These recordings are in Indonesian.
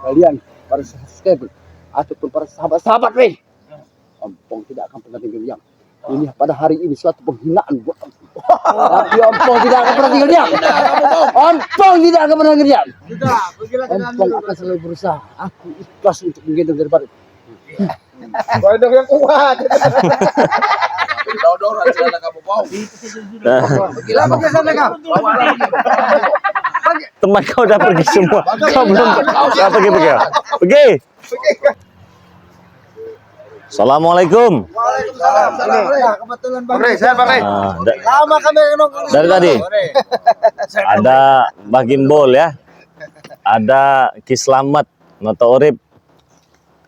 kalian para subscriber ataupun para sahabat-sahabat nih, Ompong tidak akan pernah tinggal diam. Ini pada hari ini suatu penghinaan buat Ompong. Tapi Ompong tidak akan pernah tinggal diam. Ompong tidak akan pernah tinggal diam. Ompong akan selalu berusaha. Aku ikhlas untuk menggendong daripada Gendong yang kuat. Dorong sana kamu mau. Gila pakai sana kamu. Teman kau udah pergi semua. Kau belum. Kau pergi. Pergi. Assalamualaikum. Waalaikumsalam. Kebetulan Bang. Lama kami nongkrong. Dari tadi ada Mbah Gimbol ya, ada Ki Slamet Noto Urip,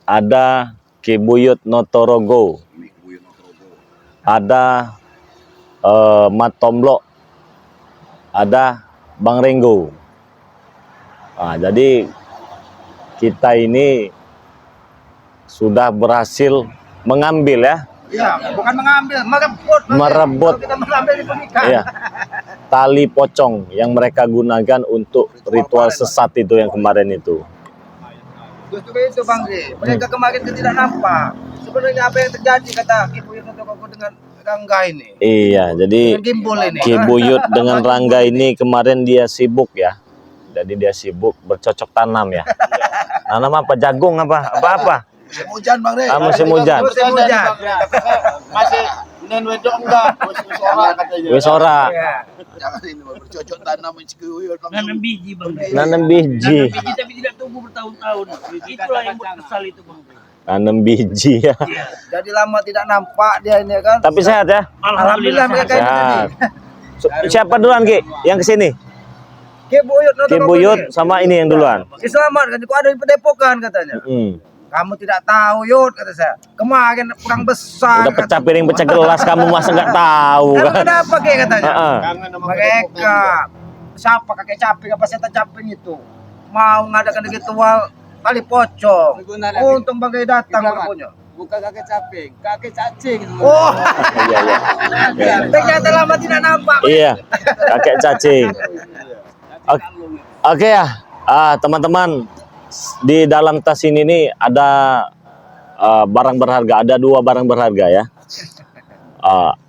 ada Ki Buyut Notorogo, ada Mat Tomblok, ada Bang Renggo. Nah, jadi kita ini sudah berhasil mengambil ya. Iya, bukan mengambil, merebut kita mengambil di pernikahan. iya, tali pocong yang mereka gunakan untuk ritual sesat itu yang kemarin itu. Justru itu Bang Ri, mereka kemarin tidak nampak. Sebenarnya apa yang terjadi kata Ki Buyut dengan Rangga ini? Iya, jadi Dengan Gimbol ini. Ki Buyut dengan Rangga ini kemarin dia sibuk ya. Jadi dia sibuk bercocok tanam ya. Nanam apa? Jagung apa? Musim hujan Bang Re. Musim hujan. Musim hujan. Masih nen wedok enggak? Musim ora katanya. Wis ora. Iya. Jangan ini bercocok tanam mencekuyut Nanam biji Bang. Nanam biji. Biji tapi tidak tumbuh bertahun-tahun. Itulah yang buat kesal itu Bang. Nanam biji ya. Jadi lama tidak nampak dia ini kan. Tapi sehat ya? Alhamdulillah mereka ini tadi. Sehat. Siapa duluan Ki? Yang kesini? Ki Buyut Ki Buyut sama ini yang duluan. Ki Slamet kan, kok ada di Padepokan katanya. Kamu tidak tahu Yud, kata saya. Kemarin perang besar. Udah pecah piring, pecah gelas, kamu masa nggak tahu Emang kan? kenapa kayak katanya? Kangen sama Mereka siapa kakek caping apa setan caping itu mau ngadakan ritual tali pocong. Untung bagai datang rupanya. bukan kakek caping, kakek cacing. Oh, Iya. ternyata lama tidak nampak. Iya, kakek cacing. Oke ya, teman-teman, di dalam tas ini nih ada barang berharga, ada 2 barang berharga ya.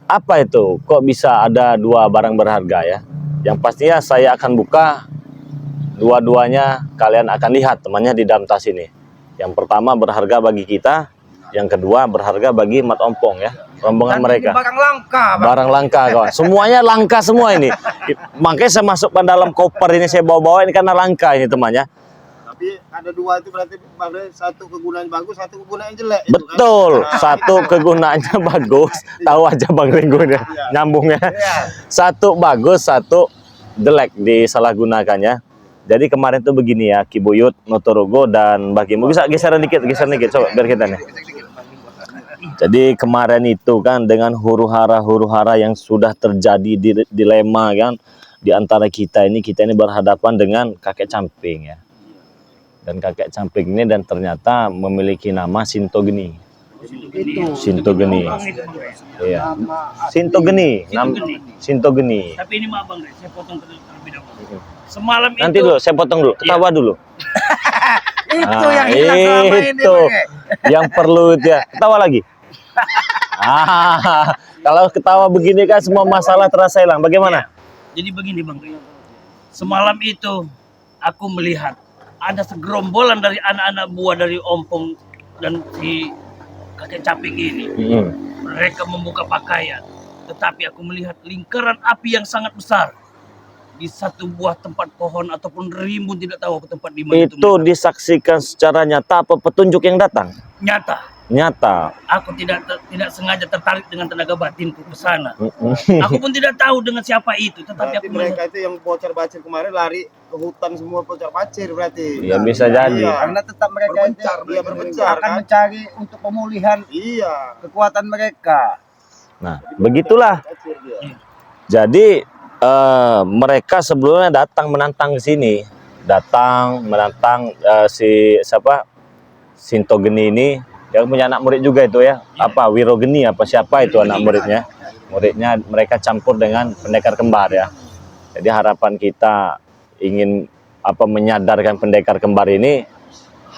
Apa itu? Kok bisa ada 2 barang berharga ya? Yang pastinya saya akan buka dua-duanya, kalian akan lihat temannya di dalam tas ini. Yang pertama berharga bagi kita, yang kedua berharga bagi Mat Ompong ya, rombongan Dan mereka. ini barang langka, Bang. Barang langka kawan, semuanya langka semua ini. Makanya saya masukkan dalam koper ini, saya bawa-bawa ini karena langka ini temannya. Tapi ada 2 itu berarti Bang Re, satu kegunaan bagus, satu kegunaan jelek. Itu Betul, kan? satu kegunaannya bagus, tahu aja Bang Ringo ya, nyambungnya. Satu bagus, satu jelek disalahgunakannya. Jadi kemarin tuh begini ya, Ki Buyut, Notorogo dan Mbah Gimbol. Bisa geseran dikit, coba biar kita nih. Jadi kemarin itu kan dengan huru-hara yang sudah terjadi dilema kan di antara kita ini berhadapan dengan kakek camping ya. Dan kakek camping ini dan ternyata memiliki nama Sintogeni. Sintogeni. Iya. Sintogeni. Sintogeni. Tapi ini maaf Bang, saya potong terlebih dahulu. Semalam Nanti itu dulu, saya potong dulu. Ketawa dulu. Itu yang hilang selama ini. Itu Bang. yang perlu itu ya. Ketawa lagi. Kalau ketawa begini kan semua masalah terasa hilang. Bagaimana? Jadi begini Bang, semalam itu aku melihat ada segerombolan dari anak-anak buah dari Ompong dan si kakek caping ini. Mereka membuka pakaian, tetapi aku melihat lingkaran api yang sangat besar di satu buah tempat pohon ataupun rimbun, tidak tahu tempat di mana Itu disaksikan secara nyata apa petunjuk yang datang? Nyata. Aku tidak sengaja tertarik dengan tenaga batinku ke sana. Aku pun tidak tahu dengan siapa itu, tetapi Berarti aku mereka melihat itu yang bocor bacir kemarin lari ke hutan semua bocor bacir berarti. Ya bisa jadi. Karena tetap mereka itu berpencar akan kan? mencari untuk pemulihan Iya. kekuatan mereka. Nah, begitulah. Bacir dia. Jadi mereka sebelumnya datang menantang ke sini, menantang si siapa Sintogeni ini, yang punya anak murid juga itu ya, apa Wirogeni apa siapa itu anak muridnya, mereka campur dengan pendekar kembar ya. Jadi harapan kita ingin menyadarkan pendekar kembar ini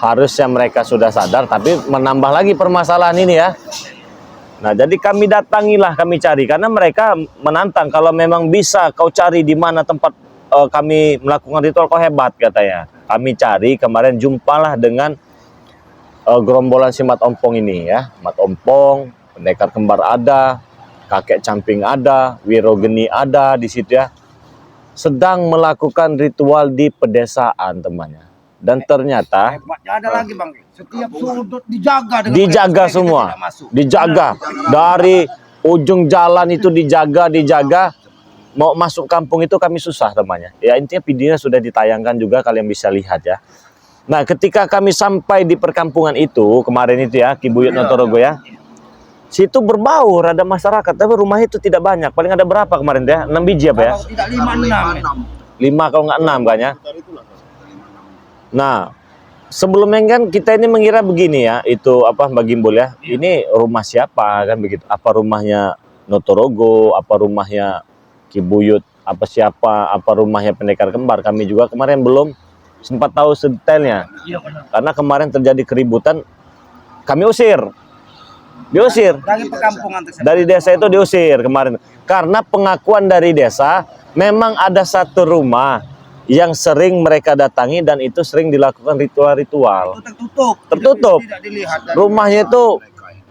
harusnya mereka sudah sadar, tapi menambah lagi permasalahan ini ya. Nah, jadi kami datangilah, kami cari, karena mereka menantang, kalau memang bisa kau cari di mana tempat kami melakukan ritual, kau hebat katanya. Kami cari, kemarin jumpalah dengan gerombolan si Mat Ompong ini ya. Mat Ompong, pendekar kembar ada, kakek camping ada, Wirogeni ada di situ ya. Sedang melakukan ritual di pedesaan temannya. Dan ternyata Hebatnya ada lagi Bang. Setiap sudut dijaga dengan dijaga mereka semua, tidak masuk. dijaga dari ujung jalan itu, dijaga. Mau masuk kampung itu kami susah temannya. Ya intinya videonya sudah ditayangkan juga, kalian bisa lihat ya. Nah, ketika kami sampai di perkampungan itu kemarin itu ya, Kibuyut Notorogo ya, situ berbaur, ada masyarakat, tapi rumah itu tidak banyak. Paling ada berapa kemarin ya? 6 biji apa ya? Kalau tidak 5-6. 5 kalau nggak 6 kan ya. Nah, sebelumnya kan kita ini mengira begini ya, itu apa Mbak Gimbul ya, ini rumah siapa kan begitu, apa rumahnya Notorogo, apa rumahnya Kibuyut, apa siapa, apa rumahnya pendekar kembar. Kami juga kemarin belum sempat tahu detailnya, Iya benar. karena kemarin terjadi keributan, kami diusir Dari perkampungan tersebut. dari desa itu, diusir kemarin, karena pengakuan dari desa memang ada satu rumah yang sering mereka datangi dan itu sering dilakukan ritual-ritual. Itu tertutup. Tertutup. Tidak dilihat. dari Rumahnya itu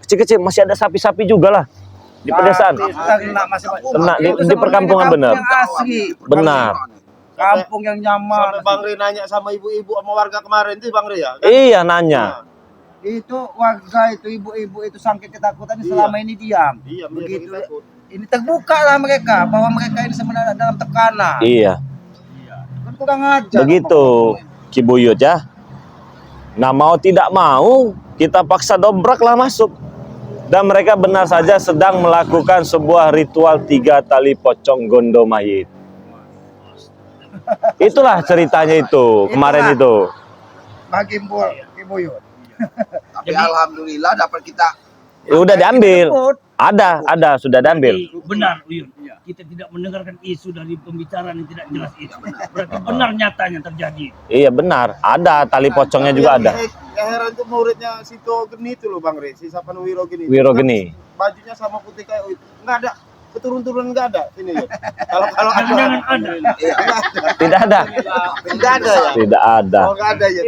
kecil-kecil, masih ada sapi-sapi juga lah di pedesaan. Kena masih Kena di Itu perkampungan sebenarnya benar. kampung yang asli. Benar. Kampung yang nyaman. Sampai Bang Re nanya sama ibu-ibu sama warga kemarin tuh Bang Re ya. Kan? Iya nanya. Itu warga itu ibu-ibu itu saking ketakutan selama ini diam. Iya, Begitu mereka takut. ini terbuka lah mereka bahwa mereka ini sebenarnya dalam tekanan. Iya. Kan kurang ajar. Begitu Kibuyut ya. Nah, mau tidak mau kita paksa dobraklah masuk. Dan mereka benar saja sedang melakukan sebuah ritual 3 tali pocong gondo mayit. Itulah ceritanya itu kemarin itu. Bagi Kibuyut. Tapi alhamdulillah dapat kita Udah diambil. Ada sudah diambil. Jadi, benar Uyun. Kita tidak mendengarkan isu dari pembicaraan yang tidak jelas itu. Berarti benar nyatanya terjadi. Iya benar, ada tali pocongnya juga ada. Yang heran tuh muridnya Sito Geni itu loh Bang Re, si siapa Wirogeni. Wirogeni. Bajunya sama putih kayak itu. Enggak ada. Keturun-turun enggak ada sini. Kalau Jangan ada. Tidak ada. Enggak ada ya. Tidak ada. Oh, enggak ada ya.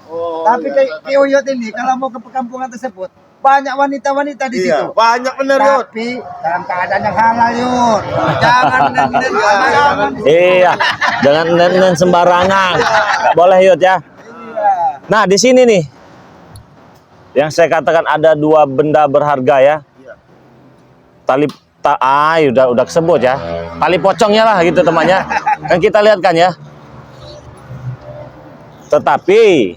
Oh, Tapi iya. Kibuyut ini kalau mau ke perkampungan tersebut banyak wanita-wanita di Iya, situ. banyak bener Yud. Tapi dalam keadaan yang halal Yud. Jangan nen sembarangan. Iya, jangan nen sembarangan. Nggak boleh Yud ya. Nah, di sini nih yang saya katakan ada 2 benda berharga ya. Tali udah kesebut ya. Tali pocongnya lah gitu temannya. Kan kita lihat kan ya. Tetapi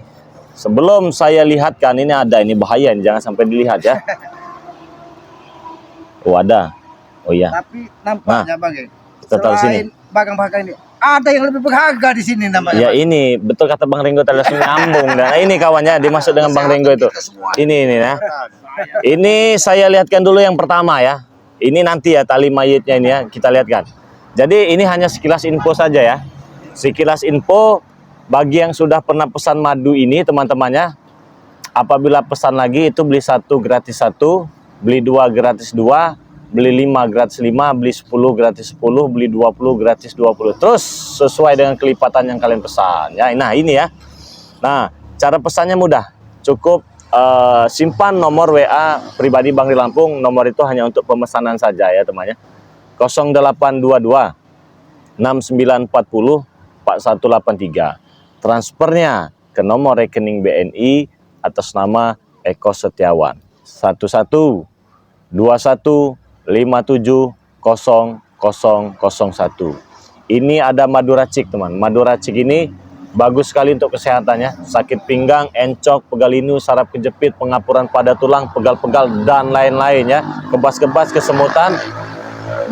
sebelum saya lihatkan, ini ada, ini bahaya, ini jangan sampai dilihat ya. Oh ada. Oh iya. Tapi nampaknya Bang, kita taruh sini. selain barang-barang ini ada yang lebih berharga di sini namanya. Ya ini betul kata Bang Ringo tadi, langsung nyambung. Dan ini kawannya dimaksud dengan Bang Ringo itu. Ini ya. Ini saya lihatkan dulu yang pertama ya. Ini nanti ya tali mayitnya ini ya kita lihatkan. Jadi ini hanya sekilas info saja ya. Sekilas info bagi yang sudah pernah pesan madu ini teman-temannya. Apabila pesan lagi itu beli 1 gratis 1, beli 2 gratis 2, beli 5 gratis 5, beli 10 gratis 10, beli 20 gratis 20. Terus sesuai dengan kelipatan yang kalian pesan ya. Nah, ini ya. Nah, cara pesannya mudah. Cukup simpan nomor WA pribadi Bang Ri Lampung. Nomor itu hanya untuk pemesanan saja ya, temannya. 0822 6940 4183. Transfernya ke nomor rekening BNI atas nama Eko Setiawan 1121570001. Ini ada madu racik teman. Madu racik ini bagus sekali untuk kesehatannya. Sakit pinggang, encok, pegalinu, saraf kejepit, pengapuran pada tulang, pegal-pegal dan lain-lain ya. Kebas-kebas, kesemutan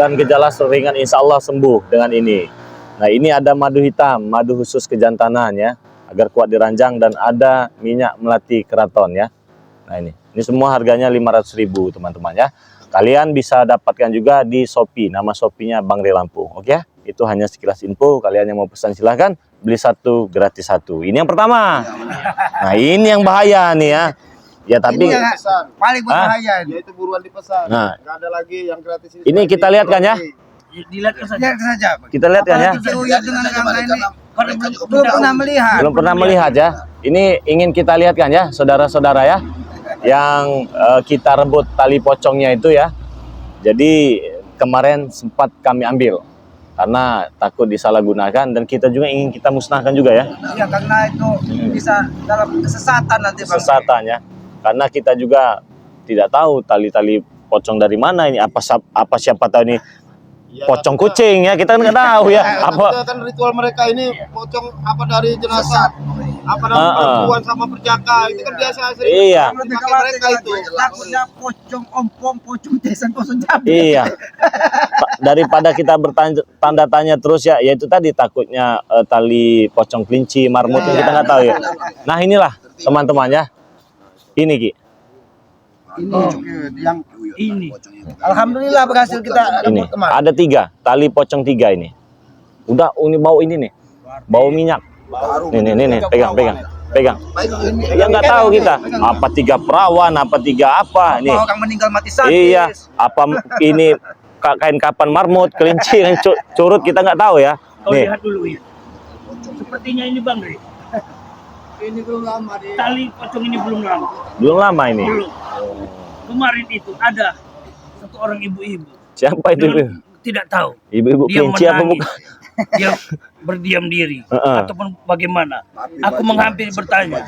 dan gejala ringan insya Allah sembuh dengan ini. Nah ini ada madu hitam, madu khusus kejantanan ya, agar kuat diranjang, dan ada minyak melati keraton ya. Nah ini semua harganya 500.000 teman-teman ya. Kalian bisa dapatkan juga di Shopee, nama Shopee-nya Bang Ri Lampung. Oke ya, Itu hanya sekilas info. Kalian yang mau pesan silahkan, beli satu gratis satu. Ini yang pertama. Nah ini yang bahaya nih ya. Ya tapi Ini yang paling berbahaya ini. Ya itu buruan dipesan. Nah. Nggak ada lagi yang gratis Ini kita lihat kan ya? Dilihat saja. Lihat saja. Kita lihat kan ya? Apalagi Uyut dengan angka ini Karena belum pernah melihat. Belum pernah melihat ya. Ini ingin kita lihat kan ya, saudara-saudara ya, yang kita rebut tali pocongnya itu ya. Jadi kemarin sempat kami ambil karena takut disalahgunakan dan kita juga ingin kita musnahkan juga ya. Iya, karena itu bisa dalam kesesatan nanti Bang. Kesesatan ya. Karena kita juga tidak tahu tali-tali pocong dari mana ini, apa siapa tahu ini Ya, pocong kucing ya, kita kan nggak tahu ya apa. kan ritual mereka ini pocong apa dari jenazah, apa dari perempuan sama perjaka itu kan biasa sering Iya. dipakai mereka itu. Takutnya pocong ompong, pocong tesan, pocong cabai. Iya. Daripada kita bertanda tanya terus ya, yaitu tadi takutnya tali pocong kelinci, marmut yang kita nggak tahu ya. Nah inilah teman-teman ya. Ini Ki. Ini yang ini. alhamdulillah berhasil kita Ini rebut kemarin. ada 3 tali pocong 3 ini. Udah ini bau ini nih. Bau minyak. Nih, pegang. Ya nggak tahu kita. Apa 3 perawan, apa 3 apa nih. Orang meninggal mati sadis. Iya, apa ini kain kapan marmut, kelinci, curut kita nggak tahu ya. Kau Nih, lihat dulu ya. Sepertinya ini Bang Ri. Ini belum lama di Tali pocong ini belum lama. belum lama ini. Belum. Kemarin itu ada satu orang ibu-ibu. Siapa itu? Dengan- Tidak tahu. Ibu-ibu Dia kelinci apa menangis. bukan? Dia berdiam diri Heeh. ataupun bagaimana. Aku menghampiri bertanya.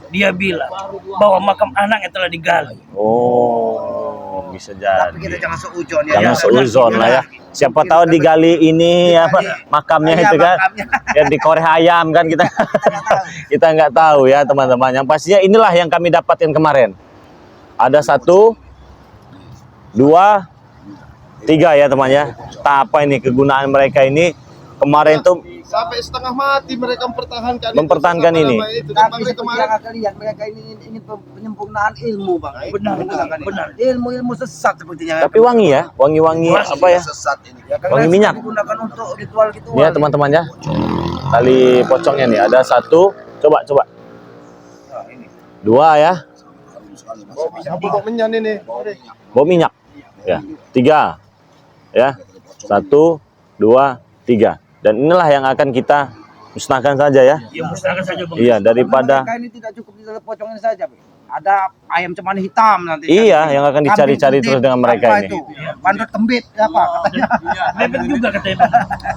Dia bilang bahwa makam anaknya telah digali. Oh, bisa Tapi kita jadi. jangan seuzon ya. Jangan Ya, seuzon lah ya. Siapa tahu digali ini apa makamnya Iya, itu kan? makamnya. Ya dikoreh ayam kan kita. Kita nggak tahu ya teman-teman. Yang pastinya inilah yang kami dapatkan kemarin. Ada 1, 2, 3 ya teman ya. Tak apa ini kegunaan mereka ini kemarin tuh Sampai setengah mati mereka Mempertahankan ini. Itu kan Tapi Bang, seperti kemarin yang akan lihat mereka ini ingin penyempurnaan ilmu Bang. Benar. Ilmu sesat sepertinya. tapi wangi ya, wangi-wangi apa ya? sesat ini. Ya, karena wangi minyak. digunakan untuk ritual gitu. Ini ya teman-teman ya. Tali pocongnya nih ada 1, coba. 2 ya. bisa bubuk menyan ini. Bau minyak. Ya. 3. Ya. 1, 2, 3. Dan inilah yang akan kita musnahkan saja ya. Ya musnahkan saja Bang. Iya, daripada Mereka ini tidak cukup di dalam pocong ini saja. Bang. Ada ayam cemani hitam nanti. iya yang akan dicari-cari terus dengan mereka ini. Bandot tembit apa katanya. Bebek juga katanya Bang.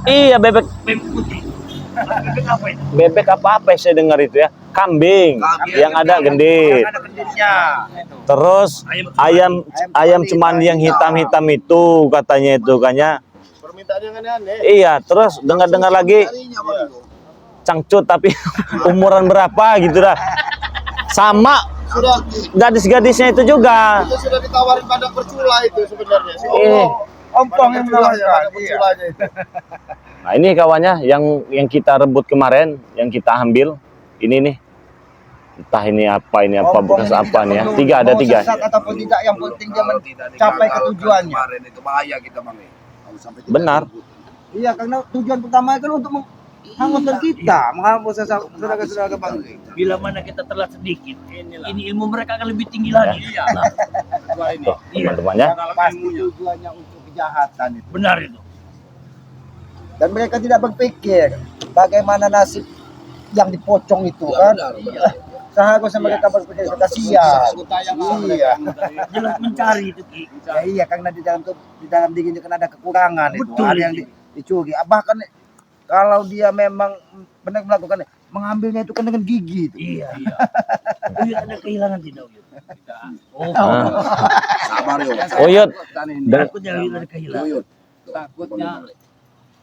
Iya, bebek Bebek putih. Bebek apa itu? bebek apa saya dengar itu ya. Kambing yang ada gendit. Ada genditnya. Terus ayam cemani yang hitam-hitam itu katanya itu kayaknya. Permintaan yang aneh-aneh. Iya, terus dengar-dengar lagi cangcut tapi umuran berapa gitu dah. Sama Sudah gadis-gadisnya itu juga. itu sudah ditawarin pada percula itu sebenarnya. Si Ini. Ompong yang Perculanya, menawarkan. pada perculanya itu. Nah, ini kawannya yang kita rebut kemarin, yang kita ambil. Ini nih. Entah ini apa bekas apa nih ya. 3 ada 3. Sesat ataupun tidak, yang penting dia mencapai ke tujuannya. Kemarin itu bahaya kita Bang. Kalau sampai tidak Benar. Iya, karena tujuan pertama kan untuk menghanguskan kita, menghanguskan saudara-saudara Bang. Bila mana kita telat sedikit, ini ilmu mereka akan lebih tinggi lagi. Tuh, teman-teman ya. Pasti tujuannya untuk kejahatan itu. Benar itu. Dan mereka tidak berpikir bagaimana nasib yang dipocong itu kan. Seharusnya mereka berpikir kasihan. Iya. Jelas mencari itu Ki. Ya, iya, karena di dalam dirinya kan ada kekurangan itu. Betul. Ada yang dicuri. Bahkan kalau dia memang benar melakukan mengambilnya itu kan dengan gigi itu. Iya. Uyut ada kehilangan tidak Uyut? Oh, sabar yo. Uyut. takutnya Uyut ada kehilangan. Takutnya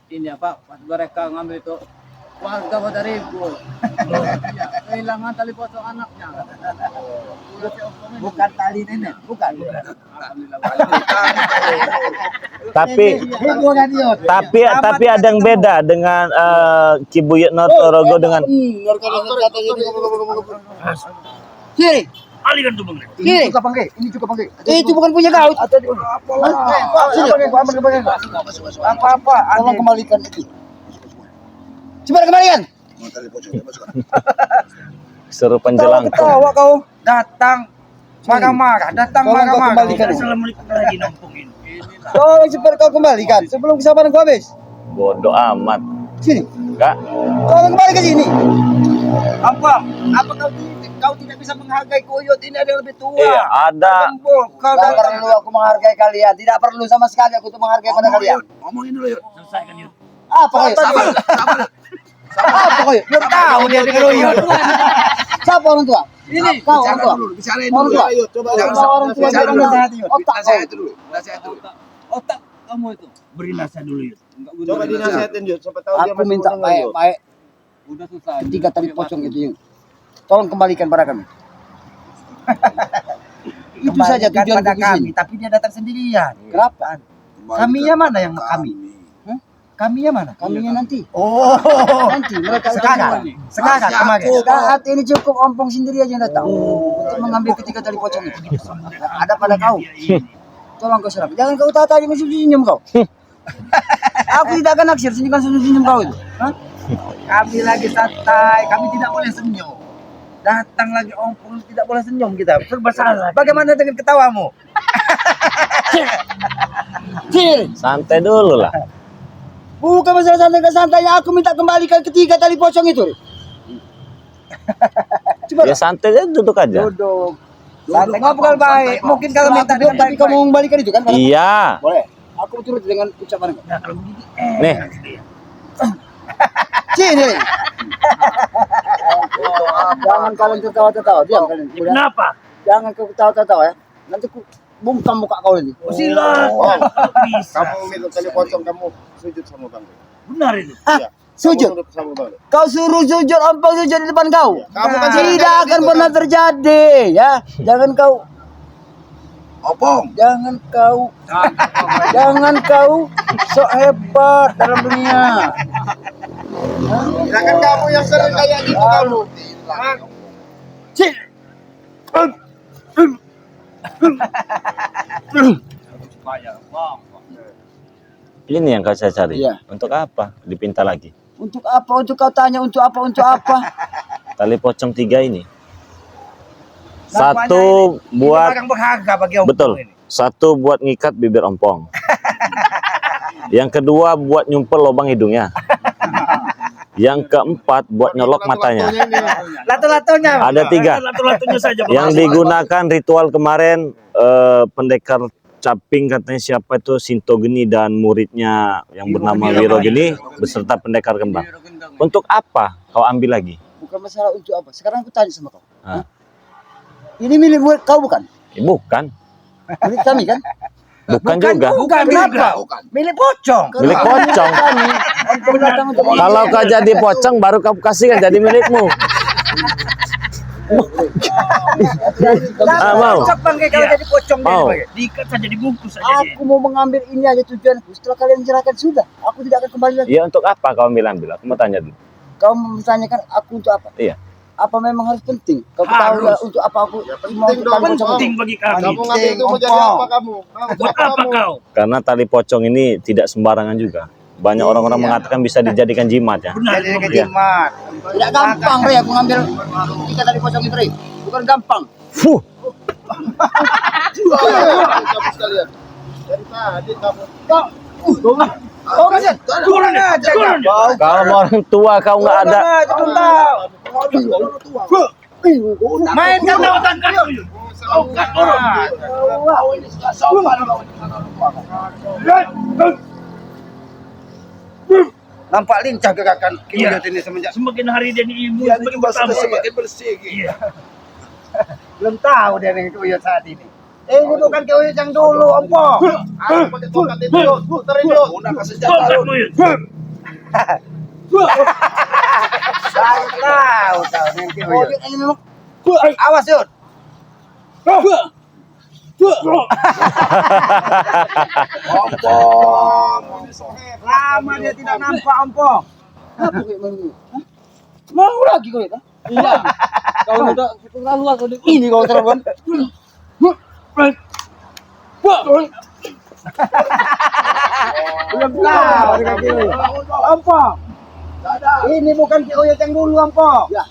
ini apa pas mereka ngambil itu warga pada ribut. Iya, kehilangan tali pocong anaknya. Bukan tali nenek, bukan. Tapi Hubungan yuk. tapi ada yang beda dengan Cibuyut Notorogo dengan Sini, kembalikan tuh Bang Rey. Ini juga Bang Rey, ini juga Bang Rey. Itu bukan punya kau. Apa-apa, tolong kembalikan itu. Coba kembalikan. Mau tali pocong, masukkan. Kesurupan jelangkung. Ketawa kau. Datang marah-marah, datang Tolong kau marah-marah. kembalikan. Assalamualaikum lagi nampung ini. Tolong cepat kau kembalikan sebelum kesabaran kau habis. Bodoh amat. Sini. Enggak. Tolong kembali ke sini. Apa kau tidak bisa menghargai Kuyut? Ini ada yang lebih tua. Iya, ada. Kau Tidak perlu aku menghargai kalian. Tidak perlu sama sekali aku tuh menghargai pada kalian. Ngomongin dulu yuk. Selesaikan yuk. Apa kau? Apa kau? belum tahu dia dengan Kuyut. Siapa orang tua? Ini. Kau orang tua. Bicarain Orang dulu. tua. Ayo, coba Kau orang tua bicara jangan dulu. nasihati. Otak Nasihat kau. dulu. Nasihat dulu. Otak kamu itu. Beri nasihat dulu yuk. Enggak guna. Coba dinasihatin Yud, siapa tahu dia Aku masih minta mendengar, Yud. baik-baik Udah susah. tiga tali pocong itu. Yud. Tolong kembalikan pada kami. Itu saja Kembalikan tujuan pada ke kami, sini. tapi dia datang sendirian. Kenapa? Kaminya mana yang kami? Kaminya mana? Kaminya nanti. Oh, Nanti mereka sekarang kemarin. Saat ini cukup ompong sendiri aja yang datang untuk mengambil ketiga tali pocong itu. Ada pada kau. Tolong kau serap. Jangan kau tata dengan senyum kau. Aku tidak akan naksir sini kan senyum kau itu. Hah? Kami lagi santai, kami tidak boleh senyum. Datang lagi ompong tidak boleh senyum kita. Serba salah. Bagaimana dengan ketawamu? Sini. Santai dulu lah. Bukan masalah santai-santainya. Aku minta kembalikan ketiga tali pocong itu. Coba Ya santai aja, duduk aja. duduk. Santai ngobrol baik. Mungkin kalau minta dengan Tapi baik. kamu mau kembalikan itu kan? Iya. Boleh. Aku turut dengan ucapan kau. Nah, kalau begini, Nih, Sini. Jangan kalian tertawa-tertawa. Diam kalian. Udah. kenapa? Jangan kau ketawa-ketawa ya. Nanti ku bungkam muka kau ini. Oh, silakan. Bisa. Kamu minta tali pocong, kamu sujud sama Bang Rey. Benar itu. Sujud. Kamu sama Bang Rey. Kau suruh sujud, ompong sujud di depan kau. Kamu kan Tidak akan pernah terjadi ya. Jangan kau, Opong. jangan kau sok hebat dalam dunia. Ya kan kamu yang sering kayak gitu kamu. Cik. ini yang saya cari. Iya. Untuk apa? Dipinta lagi. Untuk apa? Untuk kau tanya untuk apa? Untuk apa? Tali pocong 3 ini. Nampaknya Satu ini buat barang berharga bagi ompong betul. ini. Satu buat ngikat bibir ompong. Yang kedua buat nyumpel lubang hidungnya. Yang keempat buat nyolok matanya. Lato-latonya. Ada 3. Latu-latunya saja. Bang. Yang digunakan ritual kemarin pendekar caping katanya siapa itu Sinto Geni dan muridnya yang bernama Wiro Geni beserta pendekar kembang. Untuk apa kau ambil lagi? Bukan masalah untuk apa. Sekarang aku tanya sama kau. Hah? Ini milik kau bukan? Bukan. Milik kami kan? Bukan juga. Bukan Kenapa? milik pocong. Milik pocong. Kami. Ompong datang untuk Kalau kau jadi pocong baru kau kasihkan jadi milikmu. Mau. Cocok Bang Rey kalau Iya. jadi pocong Mau. dia. Diikat saja dibungkus saja dia. Aku mau mengambil ini aja tujuanku. Setelah kalian cerahkan sudah. Aku tidak akan kembali lagi. Ya untuk apa kau ambil? Aku mau tanya dulu. Kau menanyakan aku untuk apa? Iya. Apa memang harus penting? Kau Harus. tahu ya untuk apa aku mau penting untuk dong, tali pocong Penting itu? bagi kami. Kamu ngambil itu mau jadi apa kamu? Buat apa kau? Karena tali pocong ini tidak sembarangan juga. Banyak orang-orang mengatakan bisa dijadikan jimat ya. Benar. Jadi itu, Bang. kejimat. Tidak gampang Rey aku ngambil tiga tali pocong itu Rey. Bukan gampang. Fuh. Kamu sekalian. Dari tadi kamu. Kau kan? Turun aja. Turun. Kalau orang tua kau nggak ada. Main kan Turun kaki. Kau kan turun. nampak lincah gerakan Iya. Kuyut ini semenjak Semakin hari dia ibu, Dia semakin juga bertambah. semakin bersih. Iya. belum tahu dia dengan Kuyut saat ini. Ini bukan Kuyut yang dulu, ompong. Aku pakai tongkat itu, Yud. Puterin, Yud. Gunakan senjata. Tongkat Buyut. Saya tahu dengan Kuyut. Ini memang Awas, Yud. Ompong. Lama dia tidak nampak, ompong. apa kayak begini? Hah? Mau lagi kau itu? Iya. Kau udah keterlaluan kau di. Ini kau terlaluan. Belum tahu dengan Kiyo. Ampong. Ini bukan Kiyo yang dulu, Ampong. Ya.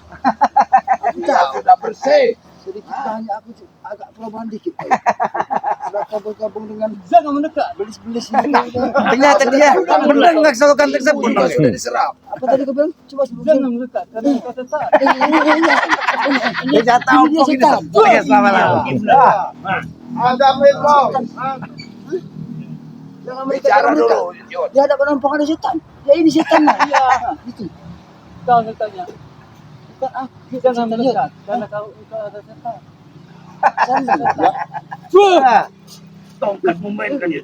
Sudah bersih. Sedikit banyak aku agak perubahan dikit. Sudah gabung dengan Jangan mendekat. belis-belis. Ternyata dia mendengar slogan tersebut. Sudah diserap. Apa tadi kau bilang? Coba sebut. Jangan mendekat karena kau setan. Dia tahu Dia Ampong ini setan. stres lama-lama. Ada Pong. Jangan mereka Bicara mereka. dulu, Yud. Di hadapan Ampong ada setan. Ya ini setan lah. Iya. Itu. Kau setannya. Bukan aku. Jangan mendekat karena kau ada setan. Tongkatmu mainkan ya.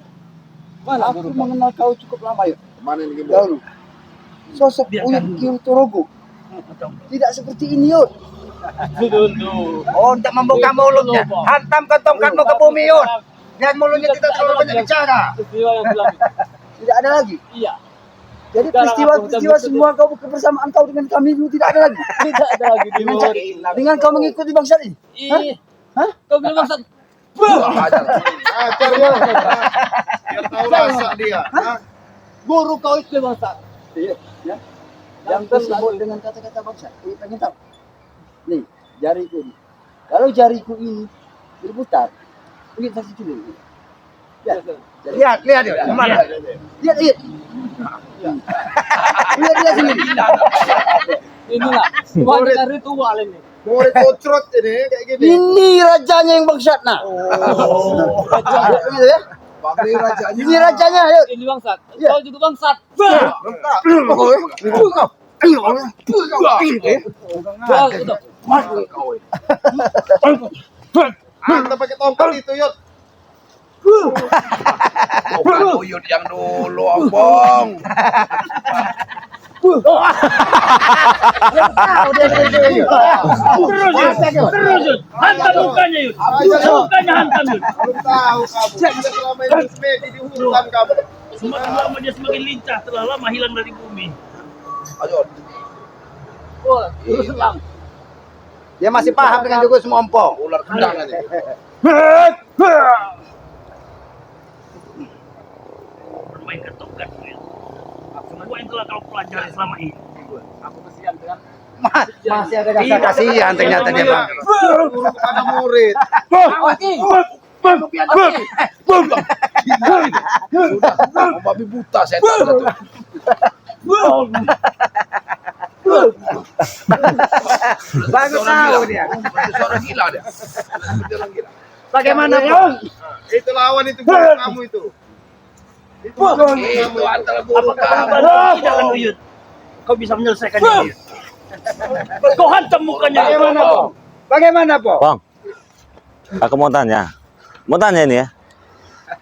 Mana Aku guru? mengenal kau cukup lama yuk. Mana ini Kibo? Dahulu. Sosok Biarkan Uyut Kiyo Torogo tidak seperti ini yuk. Dulu. Oh, untuk membuka mulutnya. Hantam ke tongkatmu ke bumi, Yud. Biar mulutnya tidak terlalu banyak bicara. Peristiwa yang bilang. Tidak ada lagi. Iya. Jadi Sekarang peristiwa-peristiwa aku udah semua kau kebersamaan kau dengan kami dulu tidak ada lagi. Tidak ada lagi di Dengan, luar. dengan kau mengikuti bangsa ini. Iya. Hah? Kau bilang maksud. Ajar ya. Biar tahu rasa dia. Hah? Guru kau itu bangsa. Iya. Ya. Yang tersebut dengan kata-kata bangsa. Uyut pengen tahu. Nih, jariku ini. Kalau jariku ini berputar, Uyut kasih dulu. Ya. Lihat, lihat, Yud. Kemana? Lihat, lihat. Lihat sini. Inilah. Semuanya ritual ini. Murid kocrot ini kayak gini. Ini rajanya yang bangsat nah. Gitu ya. Bangli rajanya. Ini rajanya, yuk. Ini bangsat. Iya. Kau juga bangsat. Kau udah. Anda pakai tongkat itu, Yud. Bukan Uyut yang dulu, Ompong. Terus Yud. Hantam mukanya Yud. Mukanya hantam Yud. Belum tahu kamu. Kita selama ini semedi di hutan kamu. Semakin lama dia semakin lincah, telah lama hilang dari bumi. Ayo. Oh, terus selang. Dia masih paham dengan juga semua Ampong. Ular kendang nanti. Bermain ke tongkat Yud. Semua yang telah kau pelajari selama ini. Aku kesian dengan Masih ada rasa kasihan ternyata dia, Bang. Guru kepada murid. Sudah. Mau babi buta setan itu. Bagus tahu dia. Seorang gila dia. Seorang gila. Bagaimana, Bang? Itu lawan itu guru kamu itu. Itu guru kamu. Itu antara guru Apakah kau kamu. bantu tidak Uyut? Kau bisa menyelesaikannya Uyut. Kau hantam mukanya Yud. Bagaimana, Pong? Bagaimana, Pong? Bang, aku mau tanya ini ya.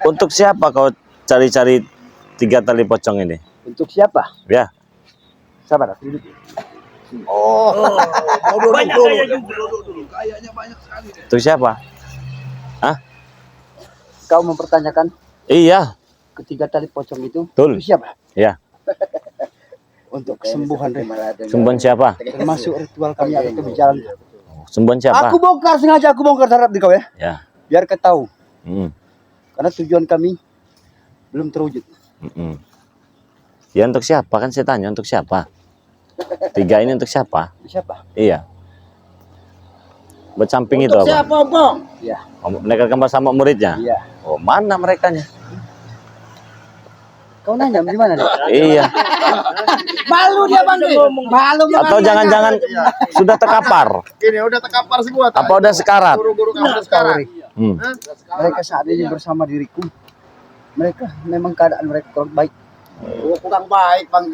Untuk siapa kau cari-cari 3 tali pocong ini? Untuk siapa? Ya, Sabar, aku duduk. Oh, duduk Banyak dulu. kaya juga. Duduk dulu. Kayaknya banyak sekali deh. untuk siapa? Kau mempertanyakan Iya, ketiga tali pocong itu betul. untuk siapa? Ya, Untuk kesembuhan sembuhan siapa? termasuk ritual kami atau kebicaraan. Sembuhan siapa? Aku bongkar sengaja, aku bongkar terhadap di kau ya. Ya. Biar kau tahu. Mm, Karena tujuan kami belum terwujud. mm. Ya untuk siapa kan saya tanya untuk siapa? 3 ini untuk siapa? Siapa? Iya. Buat samping itu Untuk apa? siapa, Pong? Iya. Oh, mereka kan sama muridnya? Iya. Oh, mana merekanya? Kau nanya di mana? Dek? Iya. Malu dia, Bang. Malu. Atau jangan-jangan sudah terkapar? Ini udah terkapar semua. Apa udah sekarat? Guru-guru kamu udah sekarang. Hmm. Mereka saat ini bersama diriku. Mereka memang keadaan mereka kurang baik. Oh, kurang baik, Bang.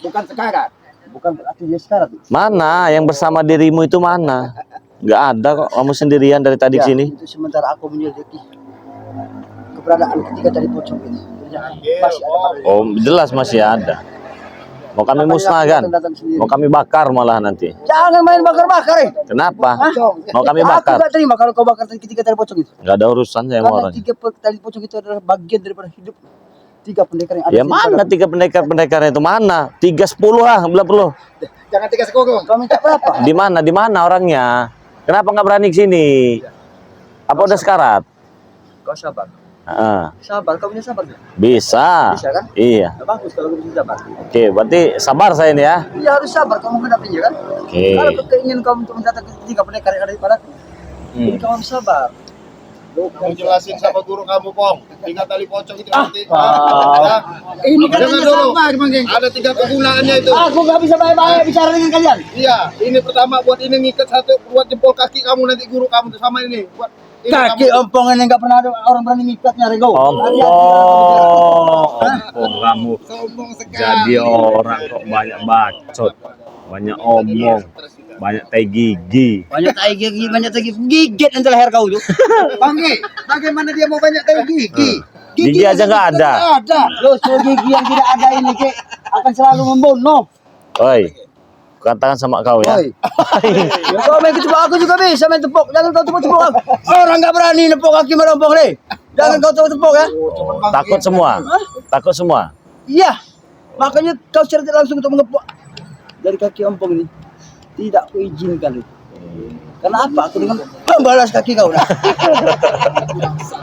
Bukan sekarang. Bukan berarti dia sekarat. Mana yang bersama dirimu itu mana? Nggak ada kok, kamu sendirian dari tadi Ya, ke sini. itu sementara aku menyelidiki keberadaan ketiga tali pocong ini. Masih ada pada Oh, jelas masih ada. Mau kami musnahkan? datang sendiri. Mau kami bakar malah nanti. Jangan main bakar-bakar Kenapa? Hah? Mau kami Aku bakar? gak terima kalau kau bakar ketiga tali pocong itu. Nggak ada urusan saya sama Karena orangnya. 3 tali pocong itu adalah bagian daripada hidup. 3 pendekar yang ada. Ya mana 3 pendekar-pendekarnya itu mana? 3 10 lah, bila perlu. Jangan 3 sekongkong. Kau minta berapa? Di mana orangnya? Kenapa nggak berani ke sini? Apa udah sekarat? Kau sabar. Heeh. Sabar, kau punya sabar. Bisa. Bisa kan? Iya. Nah, bagus kalau kau bisa sabar. Oke, berarti sabar saya ini ya. Iya harus sabar kamu menghadapinya kan. Oke. Kalau kau keinginan kamu untuk mendatang 3 pendekar yang ada di padaku, jadi kamu harus sabar. Kamu jelasin sama guru kamu, Pong. 3 tali pocong itu nanti. Ini kan Jangan hanya dulu. sabar, Manggeng. Ada 3 kegunaannya itu. Aku nggak bisa baik-baik bicara dengan kalian. Iya, ini pertama buat ini ngikat satu buat jempol kaki kamu nanti guru kamu tuh sama ini. Buat ini Kaki kamu. ompong ini nggak pernah ada orang berani ngikatnya, Rego. Ompong kamu. Sombong sekali. Jadi orang kok banyak bacot, banyak omong, banyak tai gigi. Banyak tai gigi, gigit nanti leher kau tuh. Bangke, bagaimana dia mau banyak kayak gigi? Gigi aja nggak ada. Ada. Loh, so gigi yang tidak ada ini ke akan selalu membunuh. Oi, katakan sama kau ya. Oi. Ya, kau main ketepuk aku juga bisa main tepuk. Jangan kau tepuk-tepuk aku. Orang nggak berani nepuk kaki merompong nih. Jangan kau tepuk-tepuk ya. Takut semua. Takut semua. Iya. Makanya kau cerita langsung untuk mengepuk dari kaki ompong ini. Tidak kuizinkan. Karena apa? Aku dengan membalas kaki kau. Nah.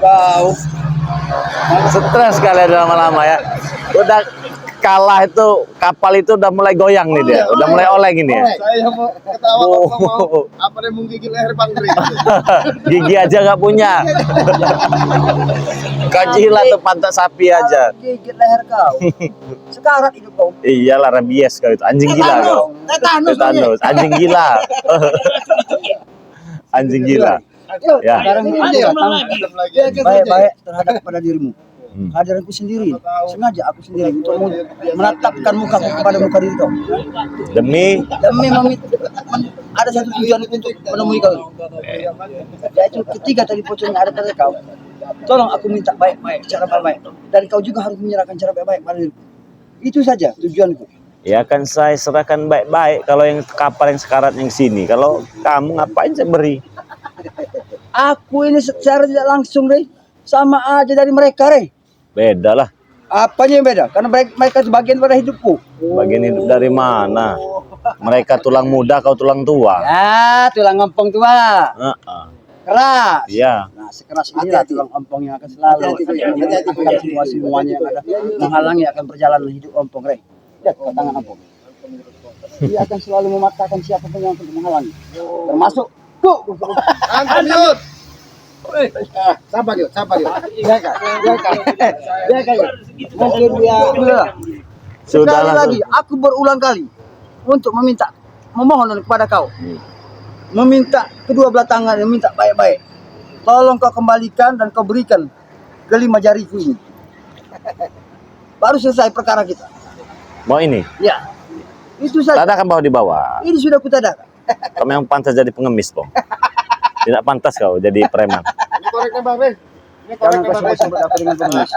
Kau. Stres sekali lama-lama ya. Udah kalah itu kapal itu udah mulai goyang nih dia. Udah mulai oleng ini ya. Saya mau ketawa kok mau apa dia mau gigit leher Bang Tri. Gigi aja nggak punya. Kajilah tuh pantat sapi aja. Gigit leher kau. Sekarat hidup kau. Iyalah rabies kau itu. Anjing gila kau. Tetanus. Anjing gila. Anjing gila. Ya. Sekarang ini aku datang baik-baik terhadap kepada dirimu. Hadiranku sendiri, sengaja aku sendiri untuk menatapkan mukaku kepada muka diri kau. Demi Ada satu tujuan untuk menemui kau. Yaitu ketika tadi pocong yang ada pada kau, tolong aku minta baik-baik, cara baik-baik. Dan kau juga harus menyerahkan cara baik-baik pada diriku. Itu saja tujuanku. ya kan saya serahkan baik-baik kalau yang kapal yang sekarat yang sini. Kalau kamu ngapain saya beri? Aku ini secara tidak langsung, Rey, sama aja dari mereka, Rey. Beda lah. Apanya yang beda? Karena mereka itu bagian pada hidupku. Bagian hidup dari mana? Mereka tulang muda, kau tulang tua. Ya, tulang ompong tua. Keras. Iya. Nah, sekeras inilah tulang ompong yang akan selalu menghentikan semuanya yang ada menghalangi akan perjalanan hidup ompong, Rey. Lihat ke tangan ompong. Dia akan selalu mematahkan siapapun yang akan menghalangi. Termasuk Antum Yud. Sabar Yud. mungkin dia Sudah sekali lah. lagi aku berulang kali untuk memohon kepada kau, meminta kedua belah tangan, meminta baik-baik, tolong kau kembalikan dan kau berikan kelima jariku ini. Baru selesai perkara kita. Mau ini? Ya, itu saja. Tadakan bahwa di bawah. Ini sudah kutadakan. Kamu yang pantas jadi pengemis, Bang. Tidak pantas kau jadi preman. Ini koreknya Bang Rey. Ini Jangan koreknya kau Bang Rey. sebut-sebut aku dengan pengemis.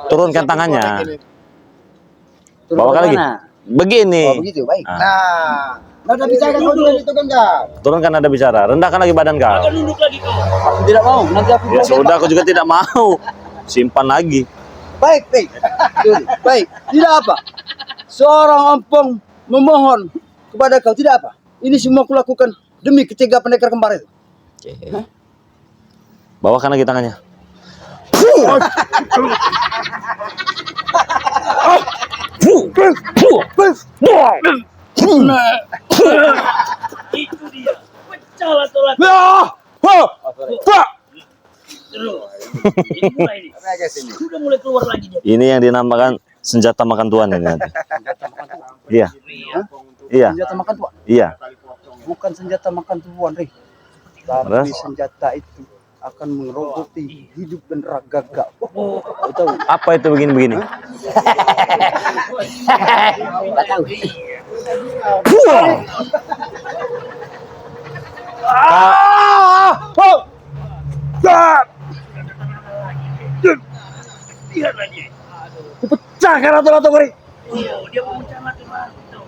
Turunkan tangannya. Turun Bawa ke lagi. mana? Begini. Oh begitu, baik. Nah, Nada bicara kau dulu itu kan enggak? Turunkan nada bicara. Rendahkan lagi badan kau. Akan nunduk lagi kau. Aku tidak mau. Nanti aku Ya sudah, aku juga tidak mau. Simpan lagi. Baik. Baik. Tidak apa. Seorang ompong memohon kepada kau, tidak apa. Ini semua kulakukan demi ketiga pendekar kembar itu. Bawakan lagi tangannya. Itu dia. Pecahlah tolak. Terus. Ini mulai ini. Sudah mulai keluar lagi dia. Ini yang dinamakan senjata makan tuan ini nanti. Iya. Iya. Senjata makan tuan. Iya. Bukan senjata makan tuan, Rey. Tapi Terus? senjata itu akan mengerogoti hidup dan raga kau. Kau tahu? Apa itu begini-begini? Nggak tahu. Lihatlah dia. Pecahkan atau Rey. Oh, dia mau mencamat itu.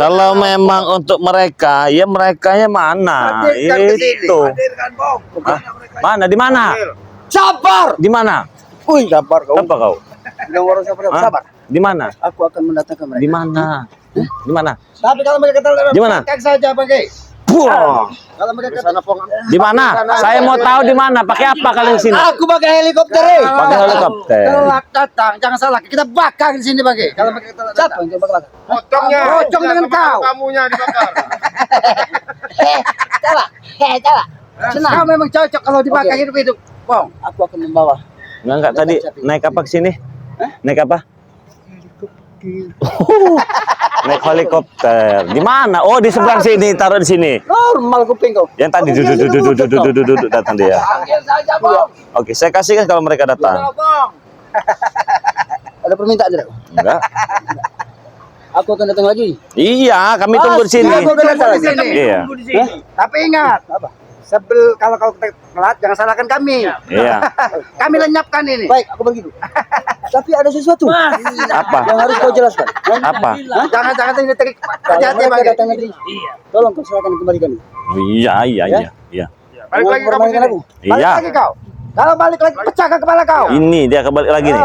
Kalau memang untuk mereka, ya merekanya mana? Itu. Hah? Mana? Di mana? Sabar. Di mana? Wih, sabar kau. Apa kau? Bilang orang sabar, Hah? sabar. Di mana? Aku akan mendatangkan mereka. Di mana? Di mana? Tapi kalau mereka kata Di mana? pakai saja pakai. Wah, Kalau mereka kata di mana? Saya mau tahu di mana. Pakai apa kalian sini? Aku pakai helikopter. Pakai helikopter. kalau datang jangan salah kita bakar di sini pakai. Kalau mereka kata datang Siapa yang bakal? Pocongnya. Pocong dengan kau. Kamunya dibakar. Cala. Senang. Kau memang cocok kalau dibakar Oke. hidup-hidup. Bong. Aku akan membawa. Enggak tadi naik apa ke sini? Naik apa? Naik helikopter. Di mana? Oh, di seberang sini, taruh di sini. Normal kuping kau. Yang tadi duduk datang dia. Panggil saja, Bong. Oke, saya kasihkan kalau mereka datang. Bong. Ada permintaan tidak? Enggak. Aku akan datang lagi. Iya, kami tunggu di sini. Aku akan datang Di sini. Iya. Tapi ingat, sebel kalau kau telat jangan salahkan kami. Iya. Kami lenyapkan ini. Baik, aku pergi dulu. Tapi ada sesuatu Apa? yang harus kau jelaskan. Apa? Jangan ini trik Kalau hati-hati mereka pakai. datang nanti, Iya. tolong kau serahkan kembali kami. Iya. Balik Jangan lagi kamu permainkan sini. aku. Balik Iya. lagi kau. Kalau balik lagi pecahkan kepala kau. Ini dia kembali lagi nih.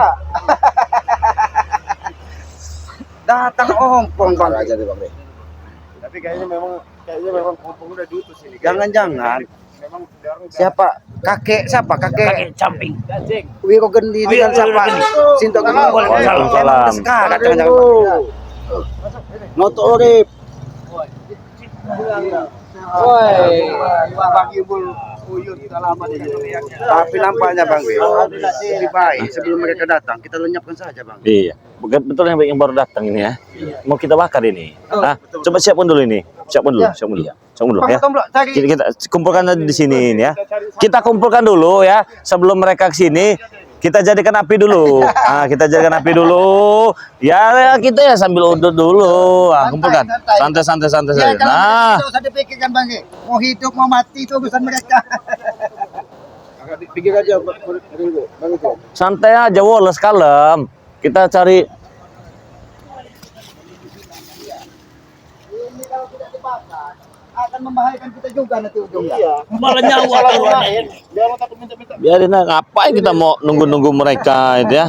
Datang ompong bang. Aja deh, Bang Rey. Tapi kayaknya memang kampung udah diutus ini. Jangan-jangan Memang orang siapa kakek Pakai camping. Wiro Gendi dengan siapa Sinto Gendi. Waalaikumsalam. Sekarang jangan-jangan. Noto Orip. Woi. Bang Ibul Uyun kita lama di sini. Tapi nampaknya Bang lebih baik sebelum mereka datang kita lenyapkan saja Bang. Iya. Betul yang baru datang ini ya. Mau kita bakar ini. Nah, coba siapkan dulu ini. Siapkan dulu ya. Bang Tomblok cari. Kita kumpulkan di sini ini ya. Kita kumpulkan dulu ya sebelum mereka ke sini. Kita jadikan api dulu. Kita jadikan api dulu. Ya, kita ya sambil udut dulu. Kumpulkan. Santai. Ya, kalau Nah, mereka tidak usah dipikirkan Bang. Mau hidup mau mati itu urusan mereka. Pikir aja, Bang Rey. santai aja, Wallace, kalem. Kita cari Ini kalau tidak dibakar akan membahayakan kita juga nanti ujungnya. Malah nyawa taruhannya. biarin aja. Ngapain kita mau nunggu mereka itu ya.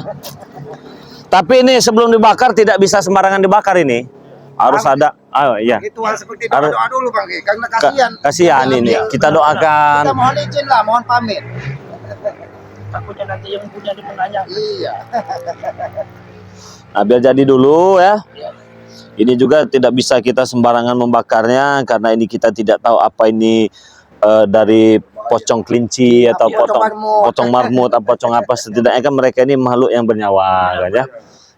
Tapi ini sebelum dibakar tidak bisa sembarangan dibakar ini. Harus ada. Iya. Ritual seperti doa dulu Bang karena kasihan. Kasihan ini. Kita doakan. Kita mohon izin lah, mohon pamit. Takutnya nanti yang punya dia menanya. Iya. Nah, biar jadi dulu ya. Ini juga tidak bisa kita sembarangan membakarnya karena ini kita tidak tahu apa ini dari pocong kelinci atau pocong marmut atau pocong apa. Setidaknya kan mereka ini makhluk yang bernyawa kan ya.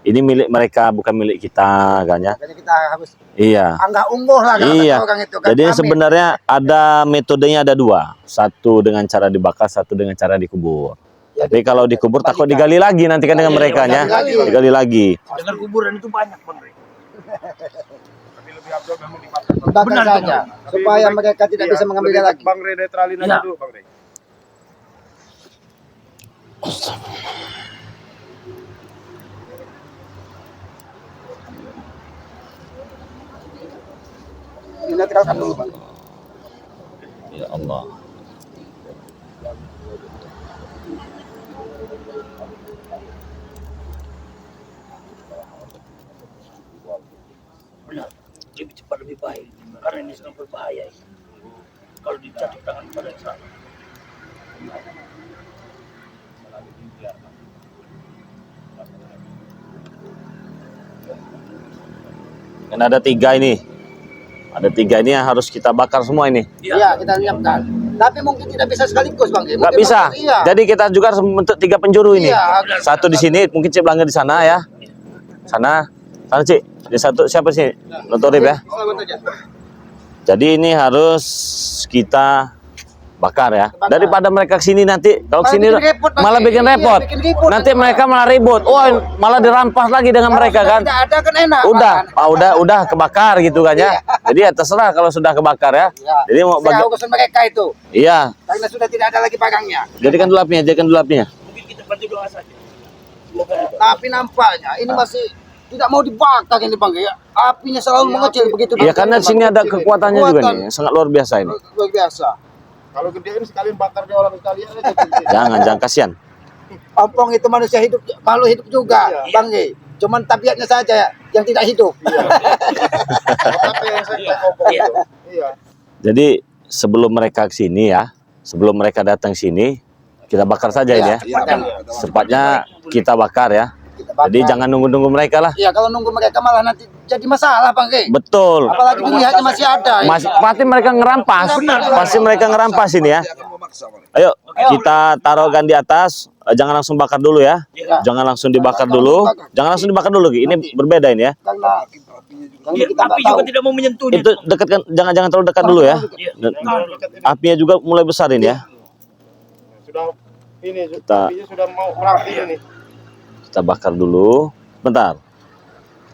Ini milik mereka bukan milik kita kan ya. Jadi kita harus Iya. anggap ungguh lah kalau Iya. kata orang itu kan. Jadi Pamit. sebenarnya ada metodenya ada dua. Satu dengan cara dibakar, satu dengan cara dikubur. Tapi kalau dikubur takut digali lagi nanti kan dengan mereka ya. Digali lagi. Dengan kuburan itu banyak Bang Rey. bakar saja supaya mereka tidak bisa mengambilnya lagi. Bang Rey netralin aja dulu Bang Rey. Dinetralkan dulu Bang. Ya Allah. Benar. Lebih cepat lebih baik. Karena ini sangat berbahaya. Kalau dicatut tangan pada yang salah. Kan ada tiga ini. Ada tiga ini yang harus kita bakar semua ini. Iya, kita lenyapkan. Tapi mungkin tidak bisa sekaligus Bang. Nggak bisa. Iya. Jadi kita juga harus membentuk tiga penjuru ini. Iya. Satu di sini, mungkin Cik Belangga di sana ya. Sana Cik. Di satu siapa sih? Notorip ya. Jadi ini harus kita bakar ya. Daripada mereka kesini nanti, kalau kesini bikin repot, Bang. malah bikin Iya, repot. bikin ribut Nanti nanti, mereka malah ribut. Oh, malah dirampas lagi dengan mereka kan. Tidak ada kan enak. Udah, makan. udah kebakar gitu kan ya. Jadi ya terserah kalau sudah kebakar ya. Iya. Jadi mau Saya bagi, urusan mereka itu. iya. Karena sudah tidak ada lagi barangnya. Jadikan dulu apinya. Mungkin kita bantu doa saja. Tapi nampaknya ini masih tidak mau dibakar ini Bang ya. apinya selalu mengecil begitu. Ya karena sini ada kekuatannya juga nih, yang sangat luar biasa ini. Luar biasa. Kalau gedein sekalian bakar dia orang sekalian aja. Jangan kasihan. Ompong itu manusia hidup, makhluk hidup juga, Bang Ge. Cuman tabiatnya saja yang tidak hidup. Tapi yang saya kompong itu. Iya. Jadi sebelum mereka ke sini ya, sebelum mereka datang sini, kita bakar saja ini ya. Sepatnya kita bakar ya. Jadi jangan nunggu-nunggu mereka lah. Iya, kalau nunggu mereka malah nanti jadi masalah, Bang Ge. Betul. Apalagi dilihatnya masih ada. Pasti mereka ngerampas. Pasti mereka ngerampas ini ya. Ayo kita taruhkan di atas. Jangan langsung bakar dulu ya. Jangan langsung dibakar dulu. Jangan langsung dibakar dulu. Ini berbeda ini ya. Karena Biar kita api nggak juga tahu. tidak mau menyentuhnya. Itu dekatkan. Jangan terlalu dekat dulu ya. Dan apinya juga mulai besar ini ya. Sudah ini Kita- apinya sudah mau merapi ini. Kita bakar dulu. Bentar.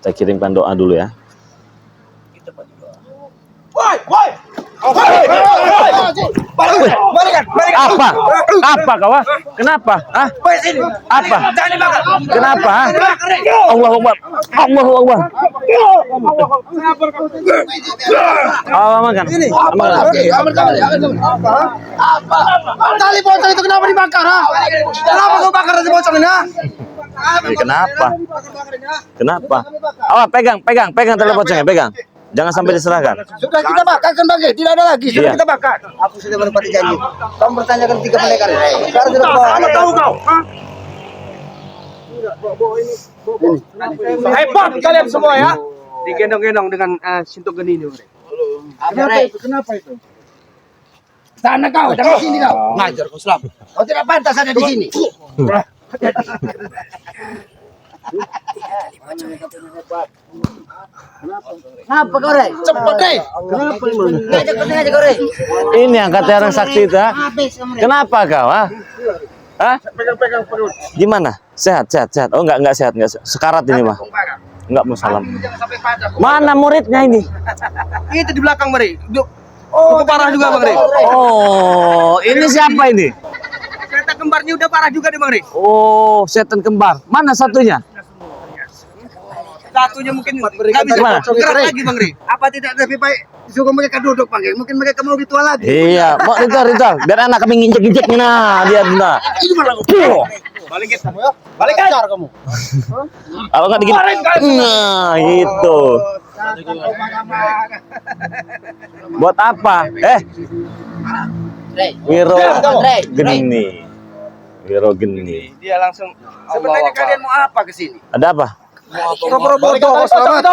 Kita kirimkan doa dulu ya. Apa? Apa kau? Kenapa? Hah? Apa? Kenapa? Hah? Allahu Akbar. Allahu Akbar. Makan. Tali pocong itu kenapa dibakar? Ha? Kenapa kau bakar tali pocong ini? Ha? Kenapa? Kenapa? Awas pegang tali pocongnya, pegang. Jangan sampai diserahkan. Sudah kita bakar kan Bang Ge? Tidak ada lagi. Sudah Iya. kita bakar. Aku sudah menepati janji. Kamu bertanyakan 3 pendekar. Sekarang sudah kamu tahu kau. Hebat kalian semua ya. Digendong-gendong dengan sintok geni ini. Kenapa itu? Sana kau, jangan sini kau. Ngajar kau Islam. Kau tidak pantas ada di sini. Kenapa kau, Rey? Cepat, Rey. Kenapa ini? Ngajak kau, Rey. Ini yang kata orang sakti itu. Ha? Kenapa kau? Ha? Hah? Pegang-pegang perut. Gimana? Sehat. Oh enggak sehat. Sekarat ini mah. Enggak mau salam. Jangan sampai padam. Mana muridnya ini? Itu di belakang Mari. Cukup parah juga Bang Ri. Oh, ini siapa ini? Kereta kembarnya udah parah juga nih Bang Ri. Oh, setan kembar. Mana satunya? Satunya mungkin nggak bisa Gimana? gerak lagi Bang Ri. Apa tidak lebih baik suruh mereka duduk, Bang Ge? Mungkin mereka mau ritual lagi. Iya, mau ritual. Biar anak kami nginjek-injek nah, dia nah. Balikin kamu ya. Balikin kamu. Kalau nggak digini. Nah, itu. Buat apa? Wiro geni. Wiro geni. Dia langsung Sebenarnya kalian mau apa ke sini? Ada apa? Balikan selamat.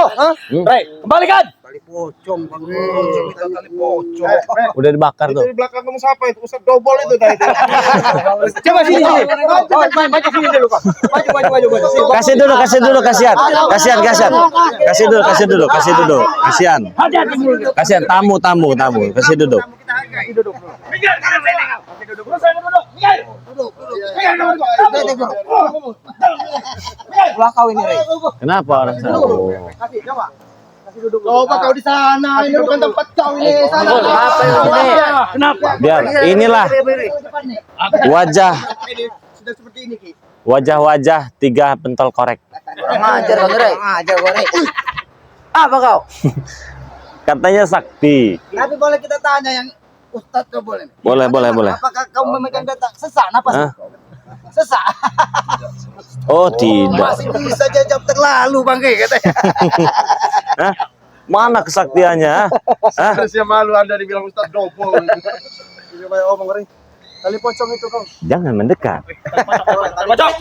Kembalikan. Tali pocong, Bang Ge. Tali pocong. Udah dibakar Itu tuh. di belakang kamu siapa itu? Ustaz double itu tadi. Coba sini. Maju sini dulu Pak. Maju. Kasih dulu, kasihan. Kasih dulu. Kasihan. Kasihan tamu. Kasih duduk. Belakang ini, Rey. Kenapa orang sana? Coba kau di sana, ini bukan tempat kau ini. Sana. Kenapa? Biar inilah wajah Sudah seperti ini, Ki. wajah 3 pentol korek. Ngajar kau, Rey. Ngajar kau, Rey. Apa kau? Katanya sakti. Tapi boleh kita tanya yang Ustadz kau boleh? Boleh. Apakah kau memegang data sesak napas? Hah? Sesak. Oh, tidak. Masih bisa jawab terlalu, Bang Ge, katanya. Hah? Mana kesaktiannya? Hah? Harusnya malu Anda dibilang Ustaz double. Ini kayak omong Ri. Tali pocong itu kau. Jangan mendekat. Tali pocong.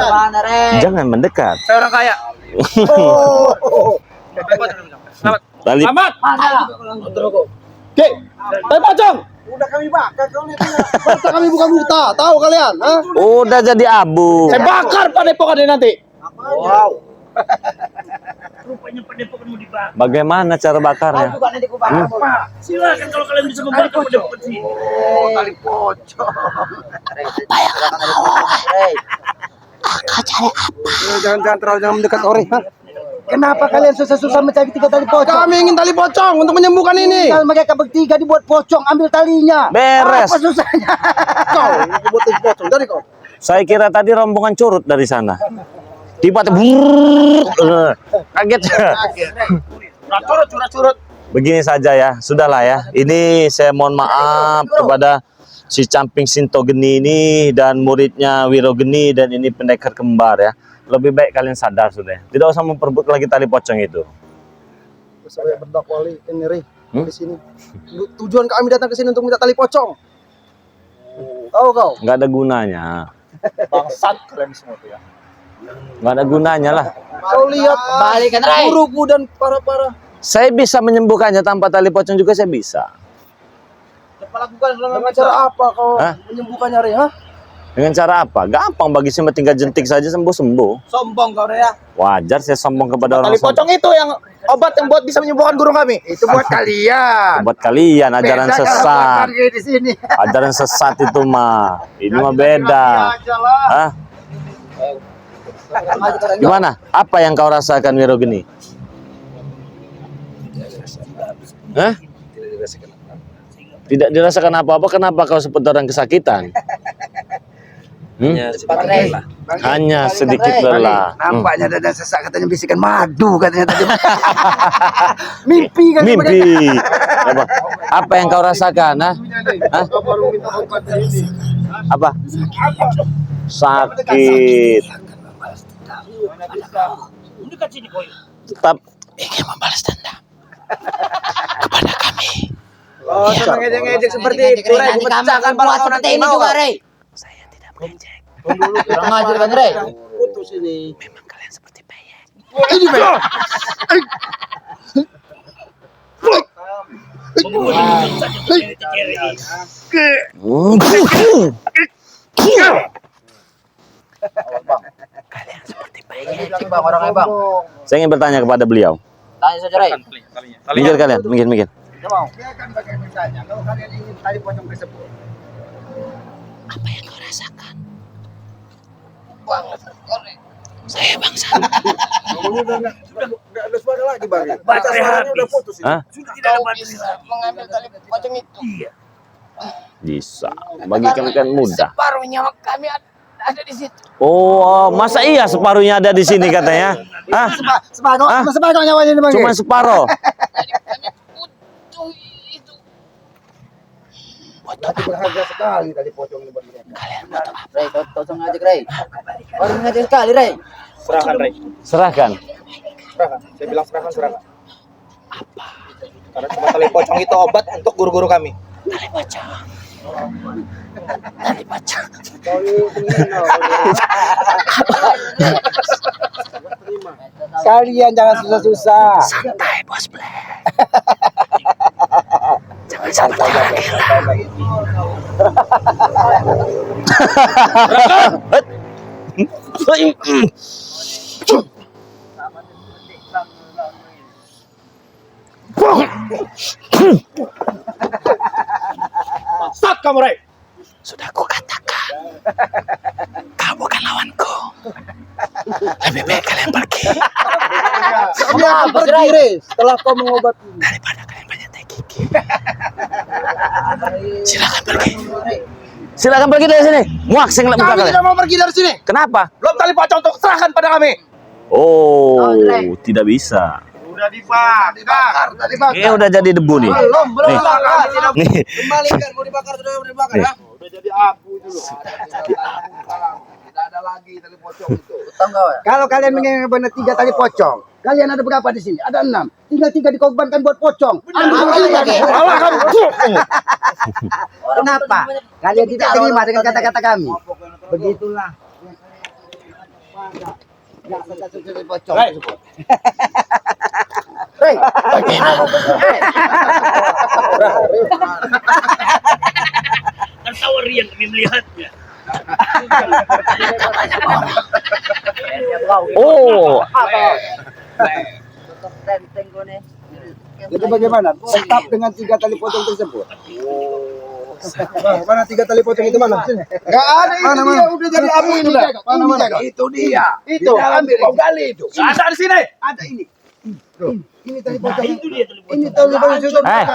Mana, Rey? Jangan mendekat. Saya orang kaya. Tali Oke. Tali pocong. Udah kami bakar kau lihat. Masa kami bukan buta, tahu kalian? Hah? udah jadi abu. Saya bakar padepokan nanti. Wow. Rupanya padepokan mau dibakar. Bagaimana cara bakarnya? Silakan kalau kalian bisa membakar padepokan sini. Tali pocong. Jangan mendekat Ori. Kenapa kalian susah-susah mencari 3 tali pocong? Kami ingin tali pocong untuk menyembuhkan ini. Kalau mereka bertiga dibuat pocong, ambil talinya. Beres. Apa susahnya? Kau buat tali pocong dari kau. Saya kira tadi rombongan curut dari sana. tiba-tiba kaget. Curut-curut. Begini saja ya, sudahlah ya. Ini saya mohon maaf kepada si Camping Sinto Geni ini dan muridnya Wiro Geni, dan ini pendekar kembar ya. Lebih baik kalian sadar sudah. Tidak usah memperebut lagi tali pocong itu. Saya berdakwah ini Rey di sini. Tujuan kami datang ke sini untuk minta tali pocong. Tahu kau? Nggak ada gunanya. Bangsat kalian semua tuh ya. Nggak ada gunanya lah. Kau lihat guruku dan para Saya bisa menyembuhkannya tanpa tali pocong juga saya bisa. lakukan dengan cara apa kau Hah? menyembuhkannya Rey? Hah? Dengan cara apa? Gampang bagi saya, tinggal jentik saja sembuh-sembuh. Sombong kau Rey ya. Wajar saya sombong kepada orang Tali pocong itu yang obat yang buat bisa menyembuhkan guru kami. Itu buat kalian. Buat kalian ajaran Beda kalau sesat. buat di sini. Ajaran sesat itu mah. Ini mah beda. Hah? Gimana? Apa yang kau rasakan Wiro Geni? Hah? Tidak dirasakan apa-apa. Kenapa kau seperti orang kesakitan? Hanya sedikit lelah. Nampaknya dada sesak, katanya bisikan madu katanya tadi. Mimpi kan. Mimpi. Apa yang kau rasakan? Hah? Hah? Apa? Sakit. Tetap ingin membalas dendam kepada kami. Oh, senang ngejek-ngejek seperti itu. Rey, pecahkan pala kau nanti ini juga, Rey. Saya tidak mengejek. Kurang ajar kan, Rey? Putus ini. Memang kalian seperti peyek. Ini, Rey. Kalian seperti peyek. Ngejek, Bang, orangnya, Bang. Saya ingin bertanya kepada beliau. Tanya saja, Rey. Minggir kalian, minggir. Dia akan bagaimana misalnya, kalau kalian ingin tali pocong tersebut. Apa yang kau rasakan? Banget, korek. Saya bangsa. Enggak ada suara lagi, Bang. Baterai habis. Udah putus ini. Hah? Sudah tidak ada baterai lagi. Mengambil tali pocong itu. Iya. Bisa. Bagi kalian mudah. Separuhnya kami ada di situ. Oh, masa iya separuhnya ada di sini katanya? Hah? Separuh, Hah? separuh nyawanya ini, Bang. Cuma separuh. Tapi berharga sekali tali pocong ini buat mereka. Kalian butuh apa? Rey, kau ngajak, Rey. Orang ngajak sekali, Rey. Serahkan, Rey. Serahkan. Serahkan. Saya bilang serahkan. Apa? Karena cuma tali pocong itu obat untuk guru-guru kami. Tali pocong. Tali pocong. Kalian jangan susah-susah. Santai, Bos Black. Jangan seperti orang gila. Stop kamu, Rey. Sudah aku katakan, kamu bukan lawanku. Lebih baik kalian pergi Kami akan pergi, Rey. Setelah kau mengobati. daripada kalian banyak tai gigi. Silakan pergi. Silakan pergi dari sini. Muak saya ngeliat muka Kami kalian. tidak mau pergi dari sini. Kenapa? Belum tali pocong untuk serahkan pada kami. Oh, tidak bisa. Udah dibakar. Ini udah jadi debu nih. Belum Nih. dibakar. Nih. Kembalikan, mau dibakar sudah dibakar Nih. ya. Udah jadi abu itu loh. Tidak ada lagi tali pocong itu. Kalau kalian ingin benar 3 tali pocong, kalian ada berapa di sini? Ada 6. Tinggal 3 dikorbankan buat pocong. Allah kamu. Kenapa? Kalian tidak terima dengan kata-kata kami. Begitulah. Pocong. Rey. Kan tahu Rian kami melihatnya. Oh, Jadi bagaimana? Tetap dengan 3 tali pocong tersebut. Mana 3 tali pocong itu mana? Enggak ada itu dia udah jadi abu ini. Mana? Itu dia. Itu ambil kau gali itu. Ada di sini. Ada ini. Ini tali pocong. Itu dia tali pocong. Ini tali pocong sudah. Eh.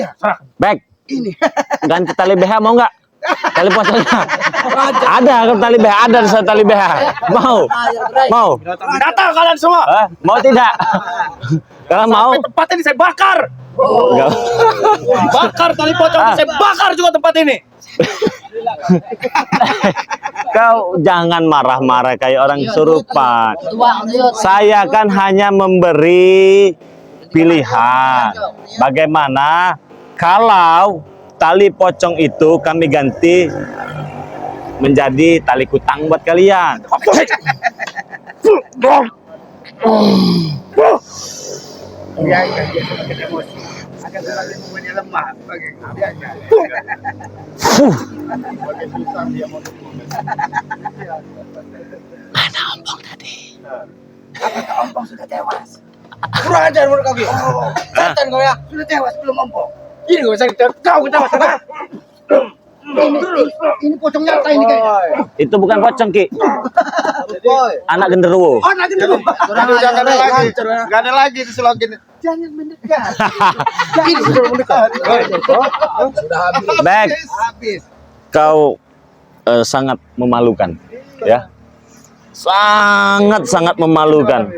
Iya. back. Ini. Ganti tali BH mau nggak? Tali pocongnya. Ada tali BH, ada tali BH. Mau? Datang kalian semua. Hah? Mau tidak? Kalau mau, Tempat ini saya bakar. enggak. Bakar tali pocong, saya bakar juga tempat ini. Kau jangan marah-marah kayak orang kesurupan. Saya kan hanya memberi pilihan. Bagaimana kalau tali pocong itu kami ganti menjadi tali kutang buat kalian? Iya, dia semakin emosi. Akan semakin membuatnya lemah. Bagaimana? Mana ompong tadi? Apakah ompong sudah tewas? Kurang ajar menurut kau, Ki. Setan kau ya, sudah tewas belum ompong. Ini kau bisa kau tewas, kan? Ini pocong nyata ini kayaknya. Itu bukan pocong, Ki. Anak genderuwo. Oh, nanti dulu. Udah nggak ada lagi di slogan. Jangan mendekat. Ini sudah mendekat. Sudah habis. Back. Habis. Kau sangat memalukan, ya. Sangat memalukan.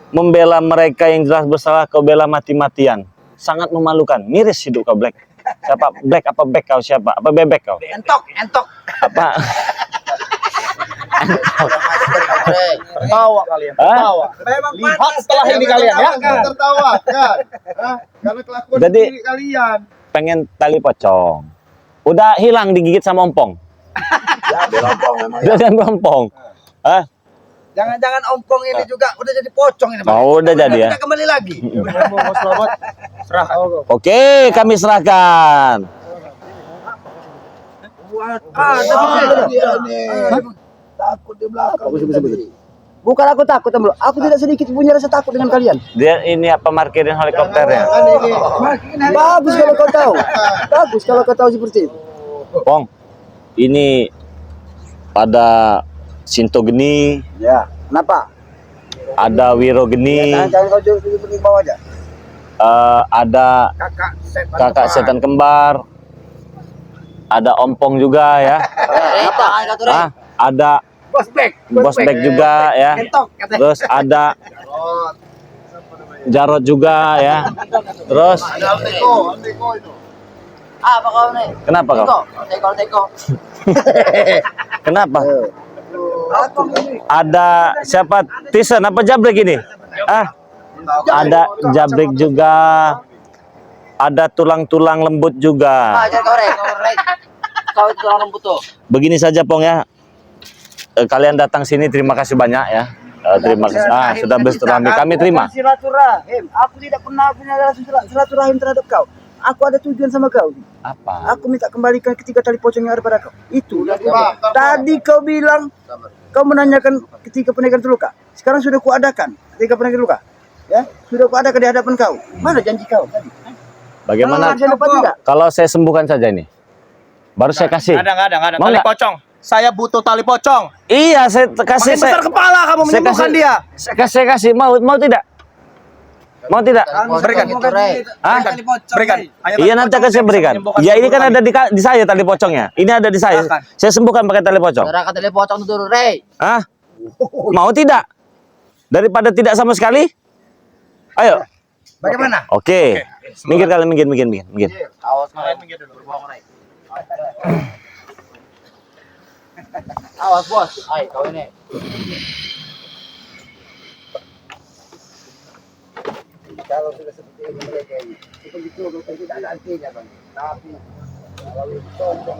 Membela mereka yang jelas bersalah, kau bela mati-matian. Sangat memalukan. Miris hidup kau, Black. Siapa Black? Apa Back kau siapa? Apa bebek kau? Entok. Apa? Tertawa kalian, Hah? tertawa. Memang Lihat setelah ini kalian ya. Tertawa kan? Karena kelakuan Jadi- diri kalian. Pengen tali pocong. Udah hilang digigit sama ompong. Udah jadi ompong. Hah? Jangan-jangan ompong ini juga udah jadi pocong ini. Oh, udah jadi ya. Kita kembali lagi. Mau selamat. Serah. Oke, kami serahkan. Takut di belakang. Bukan aku takut, Bro. Aku tidak sedikit punya rasa takut dengan kalian. Dia ini apa parkirin helikopternya? Bagus kalau kau tahu. Bagus kalau kau tahu seperti itu. Pong, ini ada Sinto Geni, Ya, kenapa? ada Wiro Geni, Jangan kau duduk di bawah aja. ada kakak setan kembar, ada ompong juga ya. Ah, ada bos bek juga ya. Terus ada Jarot juga ya. Terus Apa kau nih? kenapa kau? Teko. Kenapa? Ada siapa? Tison apa Jabrek ini? Ada Jabrek juga. Ada tulang-tulang lembut juga. Ajar kau rek. Kau itu orang rambut tuh. Begini saja Pong ya. Kalian datang sini terima kasih banyak ya. Terima kasih. Sudah bersilaturahmi. Kami terima. Silaturahim. Aku tidak pernah punya silaturahim terhadap kau. Aku ada tujuan sama kau. Apa? Aku minta kembalikan ketiga tali pocong yang ada pada kau. Itu. Tadi kau bilang kau menanyakan ketika pendekar terluka. Sekarang sudah kuadakan ketika pendekar terluka. Ya, sudah kuadakan di hadapan kau. Mana janji kau tadi? Bagaimana Saya lupa tidak? kalau saya sembuhkan saja ini? Baru saya kasih. Ada Mau tali nggak? pocong. Saya butuh tali pocong. Iya, saya kasih. Makin besar kepala kamu saya menyembuhkan kasih- dia. Saya kasih. Mau tidak? Mau tidak? Berikan. Hah? Berikan. Iya nanti akan saya berikan. Ya ini kan ada di saya tali pocongnya. Ini ada di saya. Saya sembuhkan pakai tali pocong. Saudara kata dia pocong dulu, Rey. Hah? Mau tidak? Daripada tidak sama sekali? Ayo. Bagaimana? Oke. Minggir kalian, minggir. Awas kalian minggir dulu, bohong, Rey. Awas, Bos. Ayo kau ini. Kalau sudah seperti ini kayaknya itu betul tidak ada artinya, Bang. Tapi kalau sombong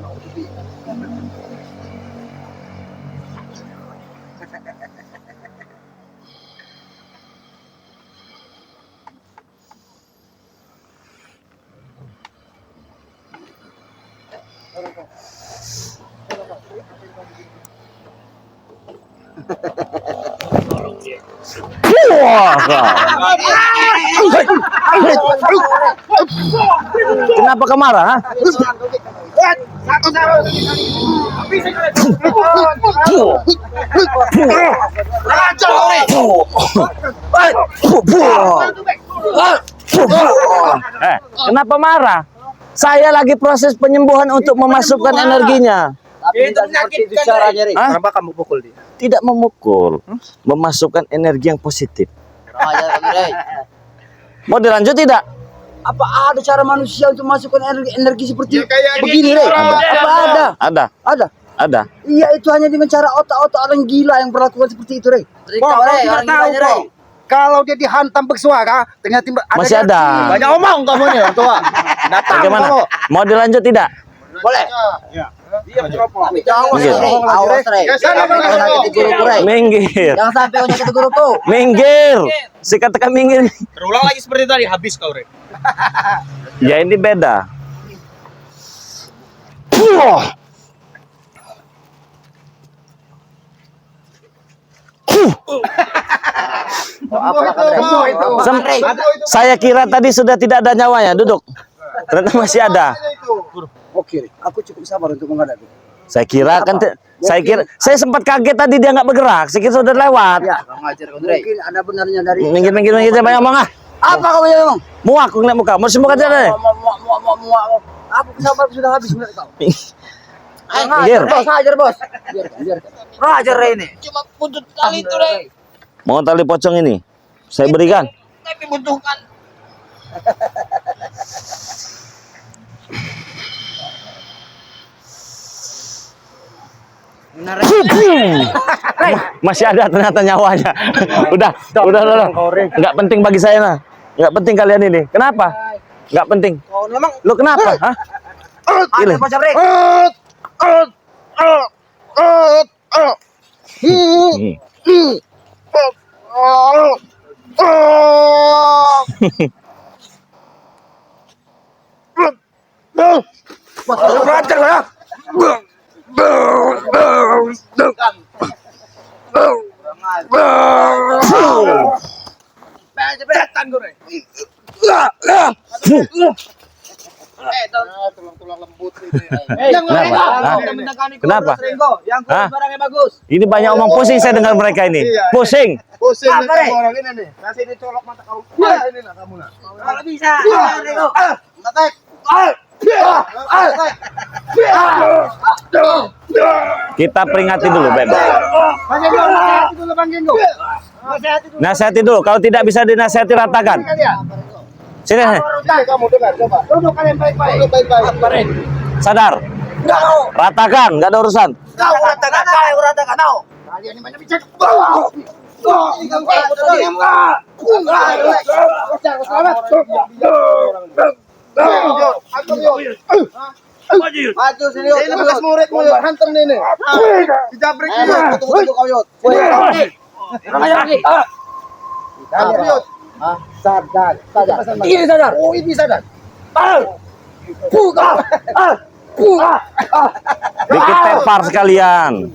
Wah, kenapa kau marah? Ha? Kenapa marah? Saya lagi proses penyembuhan untuk memasukkan energinya. Tapi tidak seperti itu caranya, Rey. Hah? Kenapa kamu pukul dia? Tidak memukul, memasukkan energi yang positif. Ajar kamu, Rey. Mau dilanjut tidak? Apa ada cara manusia untuk masukkan energi seperti kayak begini, Rey? Apa ada? Ada, Ada. ada. Iya, itu hanya dengan cara otak-otak orang gila yang berlakukan seperti itu, Rey. Kok tidak tahu kok. Kalau dia dihantam bersuara, ternyata Masih ada. Banyak omong kamu nih, orang tua. Datang Bagaimana? kamu. Mau dilanjut tidak? Boleh. Tapi jangan Minggir. Rey. Awas, Rey. Jangan sakiti guruku, Rey. Minggir, Jangan sampai kau sakiti guruku. minggir. Si katakan minggir. Terulang lagi seperti tadi, habis kau, Rey. Ya ini beda. Sem- Saya kira tadi sudah tidak ada nyawanya. Duduk. Ternyata masih ada. Oke, Rey. Aku cukup sabar untuk menghadapi. Saya kira kan, saya sempat kaget tadi dia nggak bergerak. Saya kira sudah lewat. Ya, mungkin ada benarnya dari Minggir, saya banyak ngomong ah. apa kau yang ngomong? Muak aku ngeliat muka. Mau sembuh aja deh. Mau. Aku sabar sudah habis menurut kau. Minggir. Hajar, bos. Biarkan. Hajar, Rey ini. Cuma butuh kali itu, Rey. Mau tali pocong ini? Saya berikan. Tapi butuhkan. Masih ada ternyata nyawanya. udah. Nggak penting bagi saya nah. Nggak penting kalian ini. Kenapa? Nggak penting. Lu kenapa? Hah? Ada macam, Rey. Tulang lembut ini. Kenapa? Hah? Kenapa? Yang Hah? barangnya bagus. Ini banyak omong pusing saya dengar mereka ini. Pusing. Pusing Apa, nih Rey? orang ini nih. Kasih dicolok mata kau. Wah, ini nah kamu nah. Kalau bisa. Matek. Kita peringati dulu, Beb. Nasihati dulu, Bang Genggo. Nasihati dulu. Kalau tidak bisa dinasihati, ratakan. Sini. Kamu dengar coba. Duduk kalian baik-baik. Duduk baik-baik. Sadar. Ratakan, nggak ada urusan. Kau ratakan, saya ratakan. Kau. Kalian ini banyak bicara. Maju, Yud. Maju sini yuk. Ini bekas muridmu yuk. Hantam nih nih. Dijabrik yuk. Tunggu kau yuk. Hantam yuk. Sadar. Ini sadar. Oh ini sadar. Dikit tepar sekalian.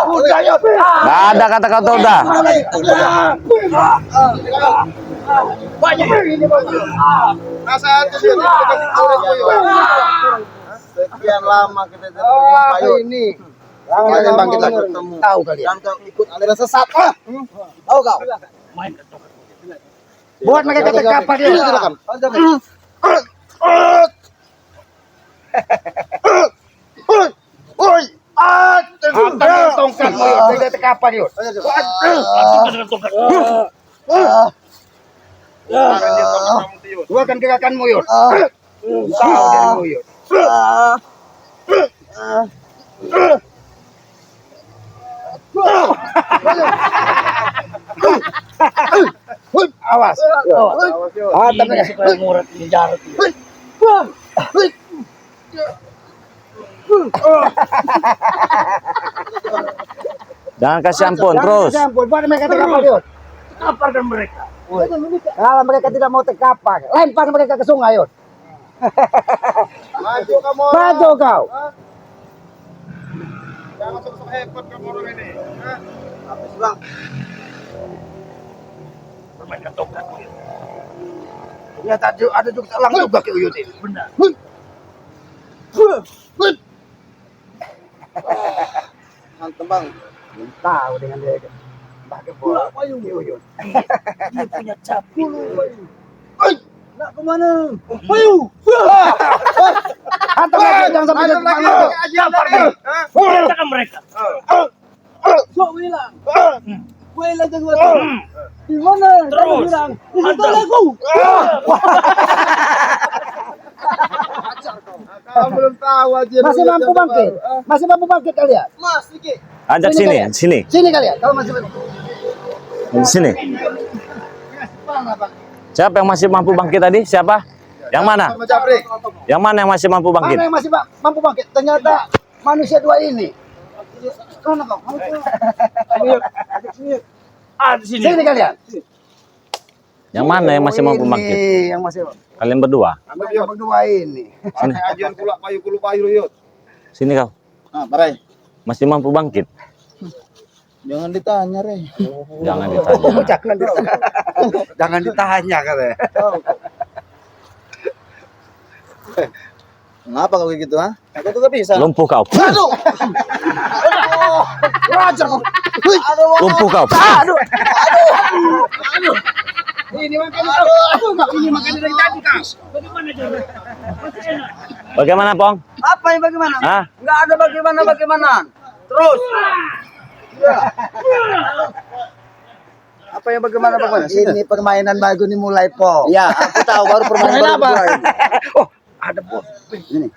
Udah yuk. Nggak ada kata-kata udah. Nasihat itu sekian lama kita jadi ini. Kalian bangkit lagi ketemu. Tahu kalian. Jangan kau ikut aliran sesat. Tahu kau? Main ketok. Buat mereka kata kapal dia. Tongkatmu yuk. Mereka kata kapal yuk. Langsung dengan tongkat. Buatkan gerakanmu yuk. Tahu dirimu yuk. Awas. Ini supaya murad ini jarak. Jangan kasih ampun terus. Buat mereka kata kapal yuk. Kaparkan mereka. Kalau mereka tidak mau terkapar, lempar mereka ke sungai yuk. Maju kamu. Maju kau. Jangan sok-sok hebat kamu orang ini. Bermain ketongkat. Ya tadi ada juga telang juga ke Uyut ini. Benar. Hantem bang. Tahu dengan dia. Pakai bola. Uyut. Dia punya capek. Nak kemana? Ayo. Hantam lagi, jangan sampai jatuh tangan. Katakan mereka. Sok bilang. Gue lah jago tu. Di mana? Terus. Bilang. Di situ Hantam. aku. Kau belum tahu aja. Masih mampu bangkit? Masih mampu bangkit kalian? Mas, sedikit. Ajak Sini, sini, kalian. sini, Sini kalian, kalau masih sini. Siapa yang masih mampu bangkit tadi? Siapa? Yang mana? Sama Japri. Yang mana yang masih mampu bangkit? mana yang masih mampu bangkit? Ternyata manusia dua ini. Mana kau? Ah, di sini. Sini kalian. Yang mana yang masih mampu bangkit? Ini yang masih Kalian berdua. yang berdua ini. Sini, Ajuan kulu payu yuk. sini kau. Ah, Barai. Masih mampu bangkit? Jangan ditanya, Re. Jangan ditanya. Jangan ditanya katanya. Ngapa kau kayak gitu, ha? Aku tuh gak bisa. Lumpuh kau. Aduh. Raja kau. Lumpuh kau. Ini makan kau. Ini makan dari tadi kau. Bagaimana cara? Masih enak. Bagaimana, Pong? Apa yang bagaimana? Hah? Enggak ada bagaimana. Terus. Apa yang bagaimana? Ini permainan baru nih mulai, Po. Ya, aku tahu baru permainan apa? baru. Oh, ada bos. Ini.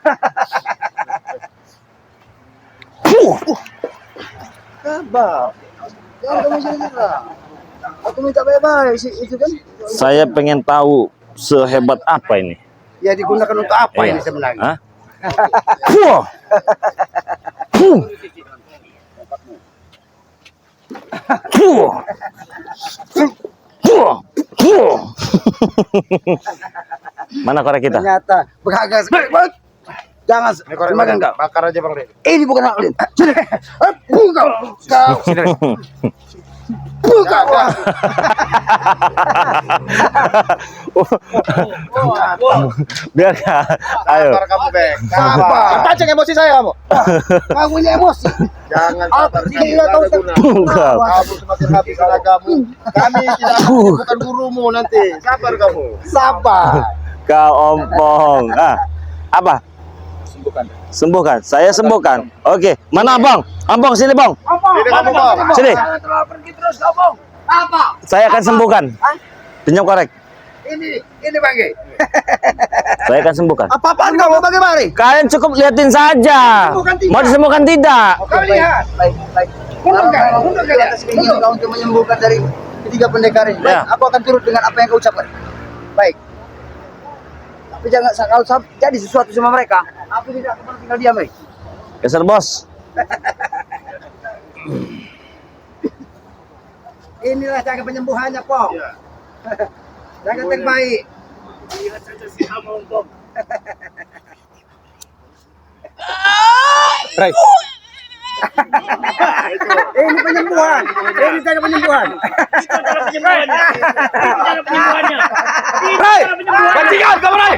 Sabar. Jangan kamu cerita. Aku minta bye-bye itu kan. Saya pengen tahu sehebat apa ini. Ya digunakan untuk apa Iya. ini sebenarnya? Hah? Wah. Mana korek kita? Ternyata berharga sekali. Jangan semakan kau. Bakar aja, Bang Re. Ini bukan hak kalian. Sini. Buka. Kau. Sini. Buka. Biar kak. Ayo. Sabar kamu, Bek. Sabar. Sabar. Pancing emosi saya kamu. Kamu ini emosi. Jangan Aku sabar. tidak tahu Buka. Kamu semakin habis tenagamu. Kami tidak bukan gurumu nanti. Sabar kamu. Sabar. Kau ompong. Ah. Apa? Sembuhkan. Saya sembuhkan. Oke. Mana Abang? Abang sini, Bang. Ini kamu, Bang. Sini. Jangan terlalu pergi terus ngomong. Apa? Saya akan sembuhkan. Pinjam korek. Ini bagi. Saya akan sembuhkan. Apa-apaan kamu bagaimana? Kalian cukup liatin saja. Mau disembuhkan tidak? Kau lihat. Baik. Mundur kalian. Ini kau untuk menyembuhkan dari ketiga pendekar ini. Baik, Ya. aku akan turut dengan apa yang kau ucapkan. Baik. Tapi jangan kalau jadi sesuatu sama mereka, aku tidak akan tinggal diam, baik. Geser, Bos. Inilah cara penyembuhannya, Pong. Jangan terbaik. Lihat saja si Among Bom. Right. Ini penyembuhan. Ini cara penyembuhan. Itu adalah penyembuhannya. Itu cara penyembuhannya. Itu cara penyembuhannya. Bajingan kamu, Ray.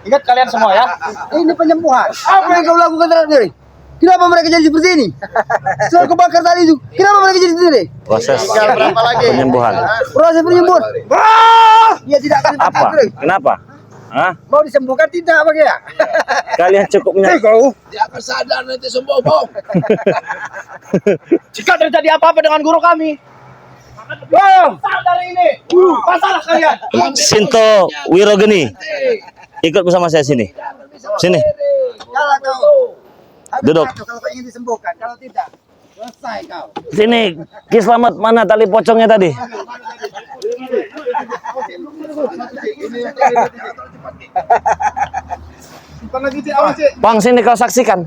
Ingat kalian semua ya. Ini penyembuhan. Apa yang kau lakukan terhadap diri? Kenapa mereka jadi seperti ini? Setelah kau bakar tadi itu, kenapa mereka jadi seperti ini? Proses Tinggal berapa lagi? penyembuhan. Proses penyembuhan. Dia tidak akan Apa? diri. Kenapa? Hah? Mau disembuhkan tidak bagi ya? Kalian cukup Kau. Dia akan sadar nanti sombong. Jika terjadi apa-apa dengan guru kami, sadar ini. Masalah kalian. Sinto Wirogeni. Ikut bersama saya sini. Sini. Kalau kau. Aku Duduk. kata, kalau kau ingin disembuhkan, kalau tidak, selesai kau. Sini. Ki Slamet, mana tali pocongnya tadi? Bang, sini kau saksikan.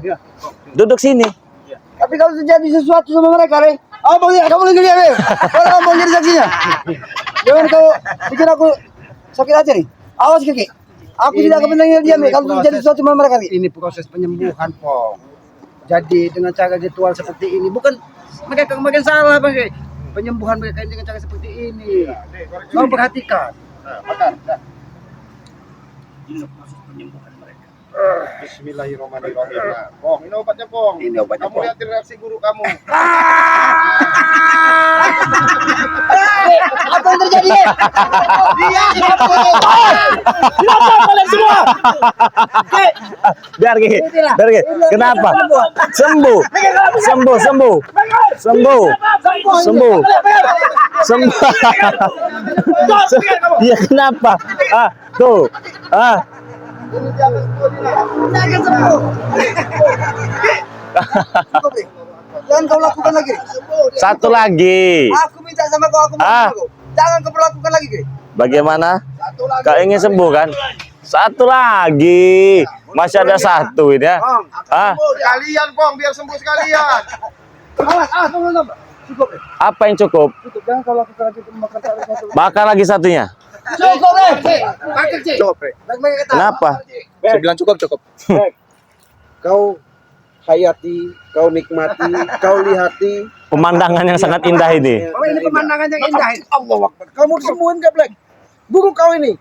Duduk sini. Tapi kalau terjadi sesuatu sama mereka, Re, apa dia? Kamu lagi lihat, Re? Kalau mau jadi saksinya, jangan kau bikin aku sakit hati nih. Awas Kiki. Aku tidak akan mendengar diam, Re. Kalau terjadi sesuatu sama mereka, Re. Ini proses penyembuhan, Pong. Jadi dengan cara ritual seperti ini, bukan mereka makin salah, Bang. Penyembuhan mereka ini dengan cara seperti ini. Kau perhatikan. Inilah proses penyembuhan mereka. Bismillahirrahmanirrahim. Nah, Pong, ini obatnya, Pong. Ini obatnya, Kamu Pong. lihat reaksi guru kamu. Apa yang terjadi? Biar Ki. Biar Ki. Kenapa? Sembuh. Sembuh, sembuh. Sembuh. Sembuh. Sembuh. Iya, kenapa? Ah, tuh. Ah. Jangan kau lakukan lagi. Satu lagi. Aku minta sama kau, aku Ah. mau. Jangan kau perlakukan lagi, Ki. Bagaimana? Kau ingin sembuh kan? Satu lagi. Masih ada satu ini ya. Ah, Sekalian, Pong, biar sembuh sekalian. Tunggu. Cukup, apa yang cukup? cukup. Jangan kau lakukan lagi makan satu. Bakar lagi satunya. Cukup, Cukup, Bre. Kenapa? Saya bilang cukup. Kau hayati, kau nikmati, kau lihati. Pemandangan yang sangat indah ini. Oh, ini pemandangan yang indah. Allah Akbar. Kamu disembuhin gak, Black? Guru kau ini.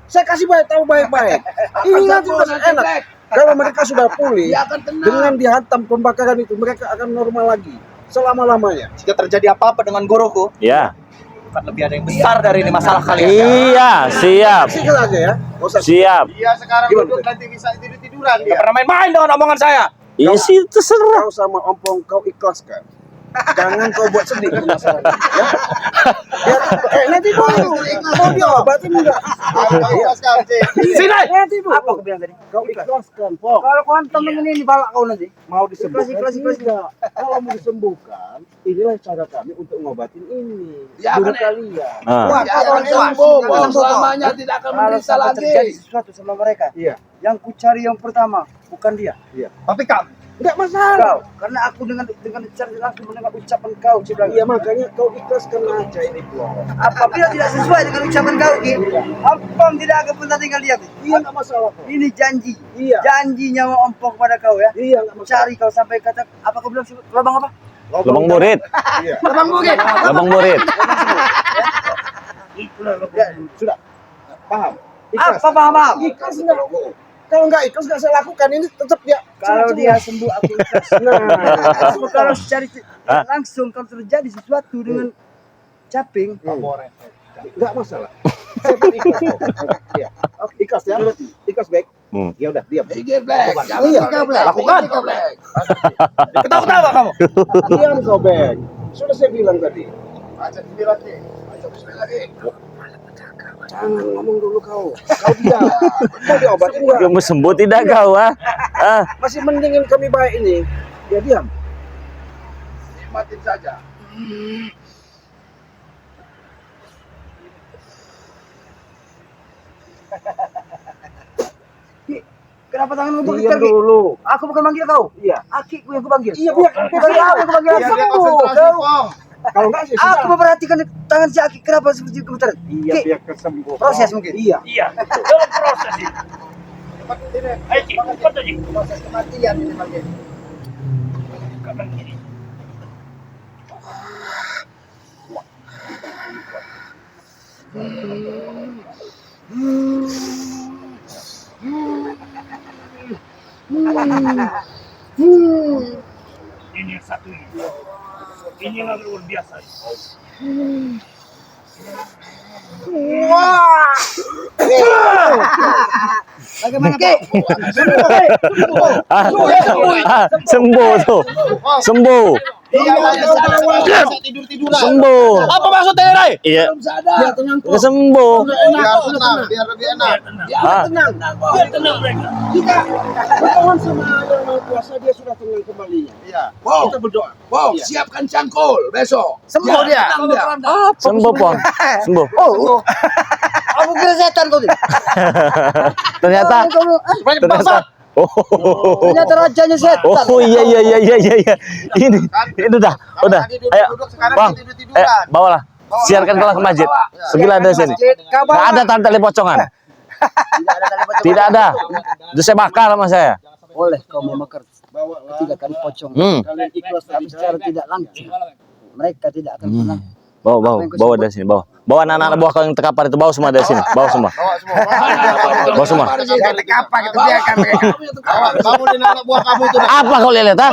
Saya kasih tahu baik-baik. Ini nanti masih enak. Kalau mereka sudah pulih, dengan dihantam pembakaran itu, mereka akan normal lagi. Selama-lamanya. Jika terjadi apa-apa dengan guruku, Ya. bukan lebih ada yang besar dari ini masalah kalian. Iya, siap. Kasih aja ya. Nggak usah. Siap. Iya, sekarang duduk nanti bisa tidur-tiduran Nggak pernah main-main dengan omongan saya. Isi terserah. Kau sama Ompong kau ikhlaskan. Jangan kau buat sedih masalah. Ya? Biar, nanti dulu. Kau diobatin enggak? Sini. Nanti dulu. Apa aku bilang tadi? Kau ikhlaskan, Pong. Kalau kau hantam dengan ini balak kau nanti. Mau disembuhkan Ikhlas. tidak. Kalau mau disembuhkan, inilah cara kami untuk ngobatin ini. Ya, Guru kan, kalian. Ah. Jangan sembuh, Pong. Selamanya tidak akan Kalau menderita sampai terjadi lagi. sesuatu sama mereka, Iya. yang ku cari yang pertama bukan dia, tapi kamu. Enggak masalah. Kau, karena aku dengan cara langsung mendengar ucapan kau, Cik Blang. Iya, makanya kau ikhlaskan aja ini, Pong. Apabila tidak sesuai dengan ucapan kau, Ki, Ompong tidak akan pernah tinggal diam. Iya, enggak masalah, Pong. Ini janji. Iya. Janji nyawa Ompong pada kau ya. Iya, enggak masalah. Cari kau sampai kata apa kau bilang lubang apa? Lubang burit. Iya. Lubang burit. Sudah. Paham? Ikhlas. Apa paham? Ikhlas enggak? Kalau enggak ikhlas enggak saya lakukan ini tetap dia. Kalau dia sembuh aku ikhlas. Nah, Kalau secara langsung kalau terjadi sesuatu dengan caping, enggak masalah. Saya pun ikhlas. Iya. Oke, ikhlas ya. Ikhlas baik. Ya udah, diam. Pikir, Black. Jangan Iya. pikir, Black. Lakukan. Pikir, Black. ketawa-ketawa kamu. Diam kau, Bang. Sudah saya bilang tadi. Baca bismillah lagi. Baca bismillah lagi. Jangan ngomong dulu kau. Kau diam. Mau diobatin enggak? Kamu sembuh tidak kau? Ah? Ah. Masih mendingin kami baik ini. Ya diam. Nikmatin saja. Kenapa tanganmu Diam begitu? dulu. Aku bukan manggil kau. Iya. Akiku yang kupanggil. Iya, biar Bukan kau yang kupanggil. Biar dia Aku. konsentrasi, Pong. Kalau enggak sih Aku memperhatikan tangan si Aki kenapa seperti itu gemetar. Iya, Ki, biar kesembuh. proses mungkin. Iya. Iya, dalam proses ini. Ayo, Cik, cepat aja. Proses kematian ini manggil. Kanan kiri. Ini yang satu ini. Ini yang luar biasa. Bagaimana Ki? Ah, sembuh tuh. Sembuh. Iya, bisa tidur-tiduran. Sembuh. Apa maksudnya, Rai? Iya. Sadar. Ya, sembuh. Biar tenang, biar lebih enak. Ah. Tenang. Biar tenang mereka. Kita berkawan sama Yang Maha Kuasa, dia sudah tenang kembali. Iya. Wow, Kita berdoa. wow, siapkan cangkul besok. Sembuh dia. Tenang dia. Sembuh, Pong. Sembuh. Oh, aku kira setan kau ni. Ternyata ternyata oh. Ternyata rajanya setan. Oh iya. Ini itu dah. Udah. Ayo. Bang. Bawalah. Siarkan kelas ke masjid. Sebelah ada sini. Enggak ada tali pocongan. Tidak ada. Itu saya bakar sama saya. Boleh kau membakar ketiga kali pocong. Hmm. Kalian ikhlas tapi secara tidak langsung. Mereka tidak akan pernah Bawa dari sini, bawa. Bawa anak-anak buah kau yang terkapar itu, bawa semua dari sini, bawa semua. Bawa semua. Jangan apa gitu biarkan mereka. Bangunin anak buah kamu itu. Apa kau lihat, ha?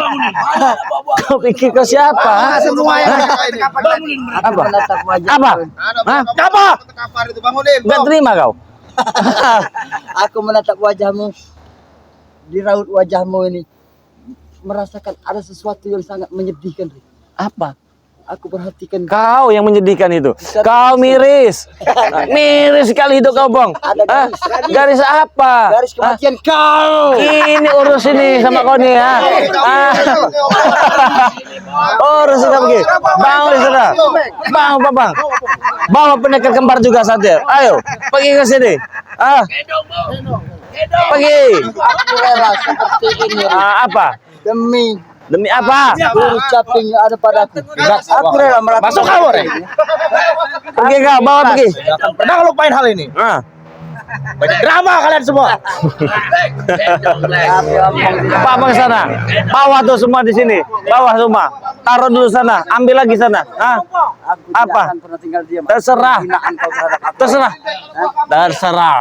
Kau pikir kau siapa? Semua yang terkapar tadi. Apa? Menatap wajah. Apa? Hah? Apa? Terkapar itu bangunin. Gak terima kau? Aku menatap wajahmu, di raut wajahmu ini merasakan ada sesuatu yang sangat menyedihkan. Apa? Aku perhatikan Kau yang menyedihkan itu. Kau miris. Miris sekali hidup kau, Bong. Hah? Garis apa? garis kematian kau. Ini urus ini sama kau nih, ha? Urus ini pergi. Bang di sana. Bang. Bawa pendekar kembar juga saja. Ayo, pergi ke sini. Pergi. Aku rela seperti ini Apa? demi apa? seluruh caping yang ada padaku. Aku rela melakukan. Masuk kamu, Re. Pergi kau, bawa pergi. Jangan pernah ngelupain hal ini. Banyak drama kalian semua. Bawa ke sana. Bawa tuh semua di sini. Bawa semua. Taruh dulu sana. Ambil lagi sana. Aku tidak Apa? akan pernah tinggal diam. Terserah. Hinaan kau terhadap aku. Terserah. Terserah.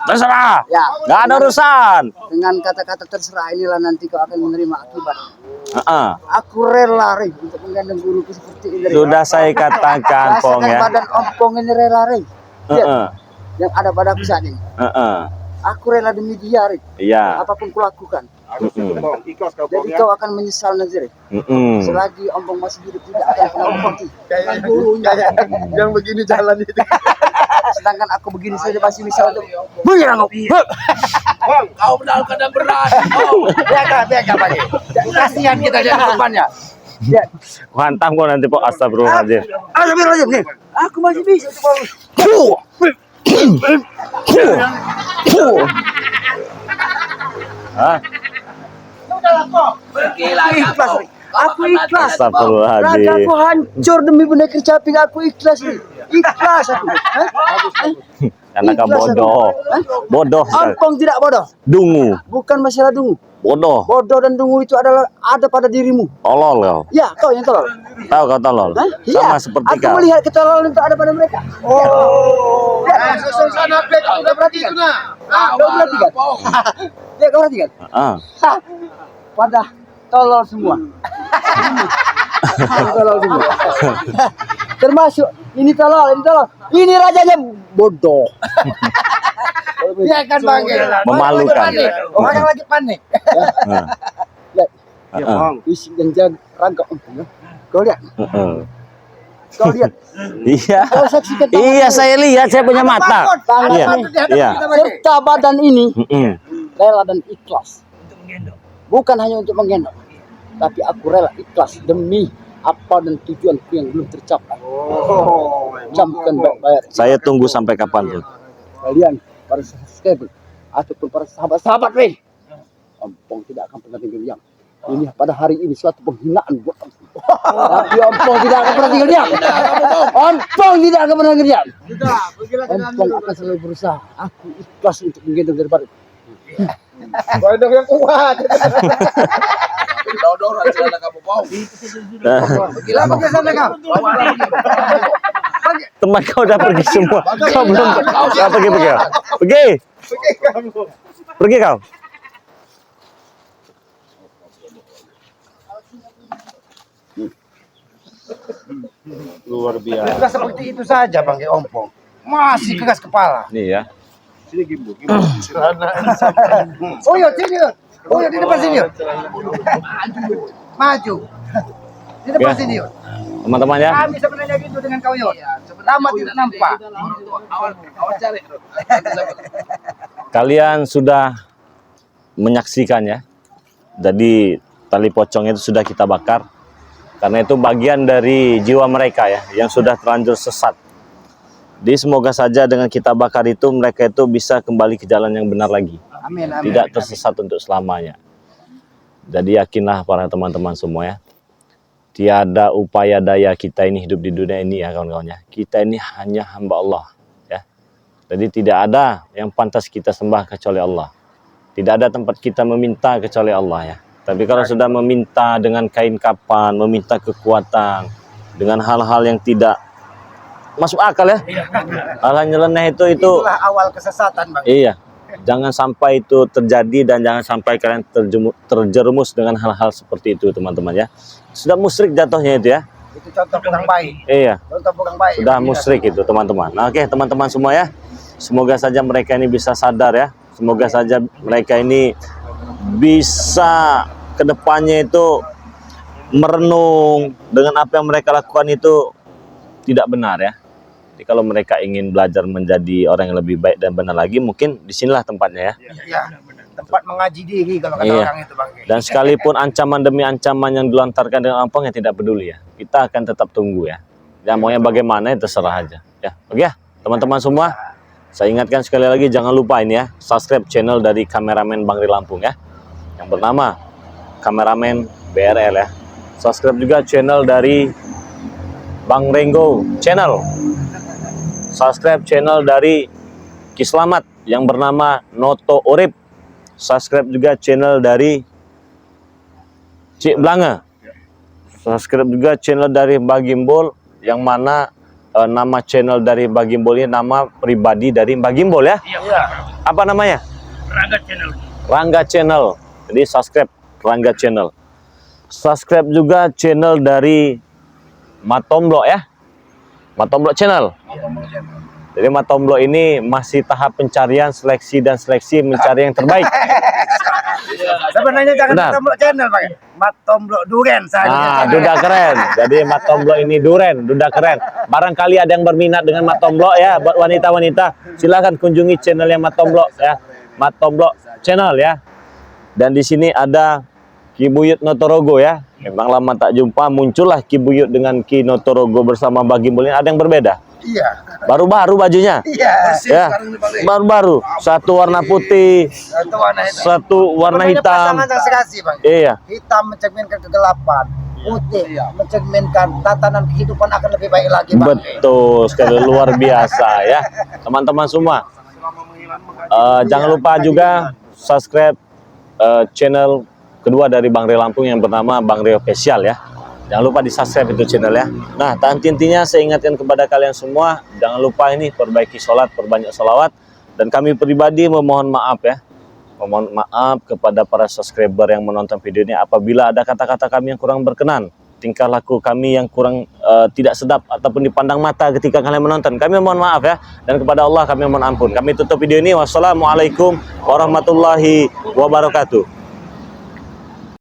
Terserah. Ya. Gak ada urusan. Dengan kata-kata terserah inilah nanti kau akan menerima akibat. Heeh. Aku rela, Rey, untuk menggandeng guruku seperti ini, Rey. Sudah saya katakan, Pong, Rasakan ya. badan ompong ini rela, Rey. Lihat, Heeh. yang ada padaku saat ini. Heeh. Aku rela demi dia, Rey. Iya. Apapun kulakukan. Ikhlas kau, Jadi kau akan menyesal nanti, Rey. Heeh. Selagi ompong masih hidup tidak akan pernah mati. Yang begini jalan itu. Sedangkan aku begini saja masih bisa untuk menyerang kau. Kau benar kena berat. Biarkan Pak. Kasihan kita di depannya. Hantam kau nanti, Pok. Astagfirullahaladzim. Astagfirullahaladzim, nih. Aku masih bisa untuk Hah? ikhlas, Rey. Aku ikhlas. Astagfirullahaladzim. Ragaku hancur demi pendekar caping. Aku ikhlas, Rey. Ikhlas aku. Hah? Karena kau Ikhlas aku. bodoh. Hah? Bodoh. sekali. Ompong tidak bodoh. Dungu. Bukan masalah dungu. Bodoh. Bodoh dan dungu itu adalah ada pada dirimu. Tolol kau. Ya, kau yang tolol. Tahu kau tolol? Hah? Sama Iya. seperti Aku kau. melihat ketololan itu ada pada mereka. Sana Black, kau udah perhatikan. Kau perhatikan? Ya, kau perhatikan? Ah. Hah. Pada tolol semua. Tolol semua. Termasuk ini tolol. Ini rajanya bodoh. Biarkan Bang. Memalukan. Orang lagi panik. Ah. Lihat, Ah. fisik dan jaga rangka ompong. Ya. Kau lihat, Heeh. kau lihat. Iya. Kau saksikan tangan Iya, ini. saya lihat, saya punya mata. Tangan Iya. ini. Iya. Serta badan ini Heeh. rela dan ikhlas. Bukan hanya untuk menggendong, tapi aku rela ikhlas demi apa dan tujuanku yang belum tercapai. Camkan baik-baik. Saya tunggu sampai kapan tuh? Kalian para subscriber ataupun para sahabat-sahabat nih, ompong tidak akan pernah tinggal diam. Ini pada hari ini suatu penghinaan buat ompong. Tapi ompong tidak akan pernah tinggal diam. Ompong tidak akan pernah tinggal diam. Ompong akan selalu berusaha. Aku ikhlas untuk menggendong daripada Gendong yang kuat. Dorong sana kamu mau. Gila apa ke sana kau? Teman kau udah pergi semua. Kau belum. Kau pergi. Pergi kau. Luar biasa. Sudah seperti itu saja Bang Ompong. Masih keras kepala. Nih ya. Sini Gimbu. Oh iya, sini. Oh iya, di depan sini. Maju. Di depan Ya. sini. Teman-teman ya. Kami sebenarnya gitu dengan kau Yud. Lama tidak nampak. Awal cari. Kalian sudah menyaksikan ya. Jadi tali pocong itu sudah kita bakar. Karena itu bagian dari jiwa mereka ya, yang sudah terlanjur sesat. Jadi semoga saja dengan kita bakar itu, mereka itu bisa kembali ke jalan yang benar lagi. Amin, amin. Tidak tersesat untuk selamanya. Jadi yakinlah para teman-teman semua ya. Tiada upaya daya kita ini hidup di dunia ini ya kawan-kawan ya. Kita ini hanya hamba Allah ya. Jadi tidak ada yang pantas kita sembah kecuali Allah. Tidak ada tempat kita meminta kecuali Allah ya. Tapi kalau sudah meminta dengan kain kapan, meminta kekuatan, dengan hal-hal yang tidak masuk akal ya. Hal nyeleneh itu Itulah awal kesesatan, Bang. iya. Jangan sampai itu terjadi dan jangan sampai kalian terjerumus dengan hal-hal seperti itu, teman-teman ya. Sudah musyrik jatuhnya itu ya. Itu contoh kurang baik. Iya. Contoh kurang baik. Sudah musyrik itu, teman-teman. Nah, oke, teman-teman semua ya. Semoga saja mereka ini bisa sadar ya. Semoga saja mereka ini bisa kedepannya itu merenung dengan apa yang mereka lakukan itu tidak benar ya. Jadi kalau mereka ingin belajar menjadi orang yang lebih baik dan benar lagi, mungkin disinilah tempatnya ya. Iya. Tempat mengaji diri kalau kata Iya. orang itu, Bang. Dan sekalipun ancaman demi ancaman yang dilontarkan dengan Ampong ya tidak peduli ya. Kita akan tetap tunggu ya. Ya maunya bagaimana ya terserah aja. Ya, oke ya, teman-teman semua. Saya ingatkan sekali lagi jangan lupa ini ya, subscribe channel dari kameramen Bang Ri Lampung ya. Yang bernama Kameramen BRL ya. Subscribe juga channel dari Bang Renggo Channel. Subscribe channel dari Kislamat yang bernama Noto Urip. Subscribe juga channel dari Cik Blanga. Subscribe juga channel dari Bagimbol yang mana nama channel dari Bagimbol ini nama pribadi dari Bagimbol ya. Iya. Apa namanya? Rangga Channel. Rangga Channel. Jadi subscribe Rangga Channel. Subscribe juga channel dari Matomblo ya. Matomblo Channel. Jadi Matomblo ini masih tahap pencarian, seleksi mencari yang terbaik. Sebenarnya jangan Benar. Matomblo Channel, Bang. Matomblo Duren saja. Ah, duda keren. Jadi Matomblo ini duren, duda keren. Barangkali ada yang berminat dengan Matomblo ya, buat wanita-wanita, silahkan kunjungi channelnya Matomblo ya. Matomblo Channel ya. Dan di sini ada Ki Buyut Notorogo ya. Memang lama tak jumpa, muncullah Ki Buyut dengan Ki Notorogo bersama Bagimbol ini. Ada yang berbeda. Iya. Baru-baru bajunya. Iya. Ya, baru-baru. Satu warna putih, Satu warna itu. satu warna Sebenarnya hitam. pasangan yang serasi, Bang. Iya. Hitam mencerminkan kegelapan, putih mencerminkan tatanan kehidupan akan lebih baik lagi, Bang. Betul sekali, luar biasa ya teman-teman semua. Jangan lupa juga subscribe channel kedua dari Bang Ri Lampung yang bernama Bang Ri Official ya. Jangan lupa di subscribe itu channel ya. Nah, intinya saya ingatkan kepada kalian semua, jangan lupa ini perbaiki sholat, perbanyak sholawat. Dan kami pribadi memohon maaf ya. Memohon maaf kepada para subscriber yang menonton video ini apabila ada kata-kata kami yang kurang berkenan, tingkah laku kami yang kurang tidak sedap ataupun dipandang mata ketika kalian menonton. Kami mohon maaf ya. Dan kepada Allah kami mohon ampun. Kami tutup video ini. Wassalamualaikum warahmatullahi wabarakatuh.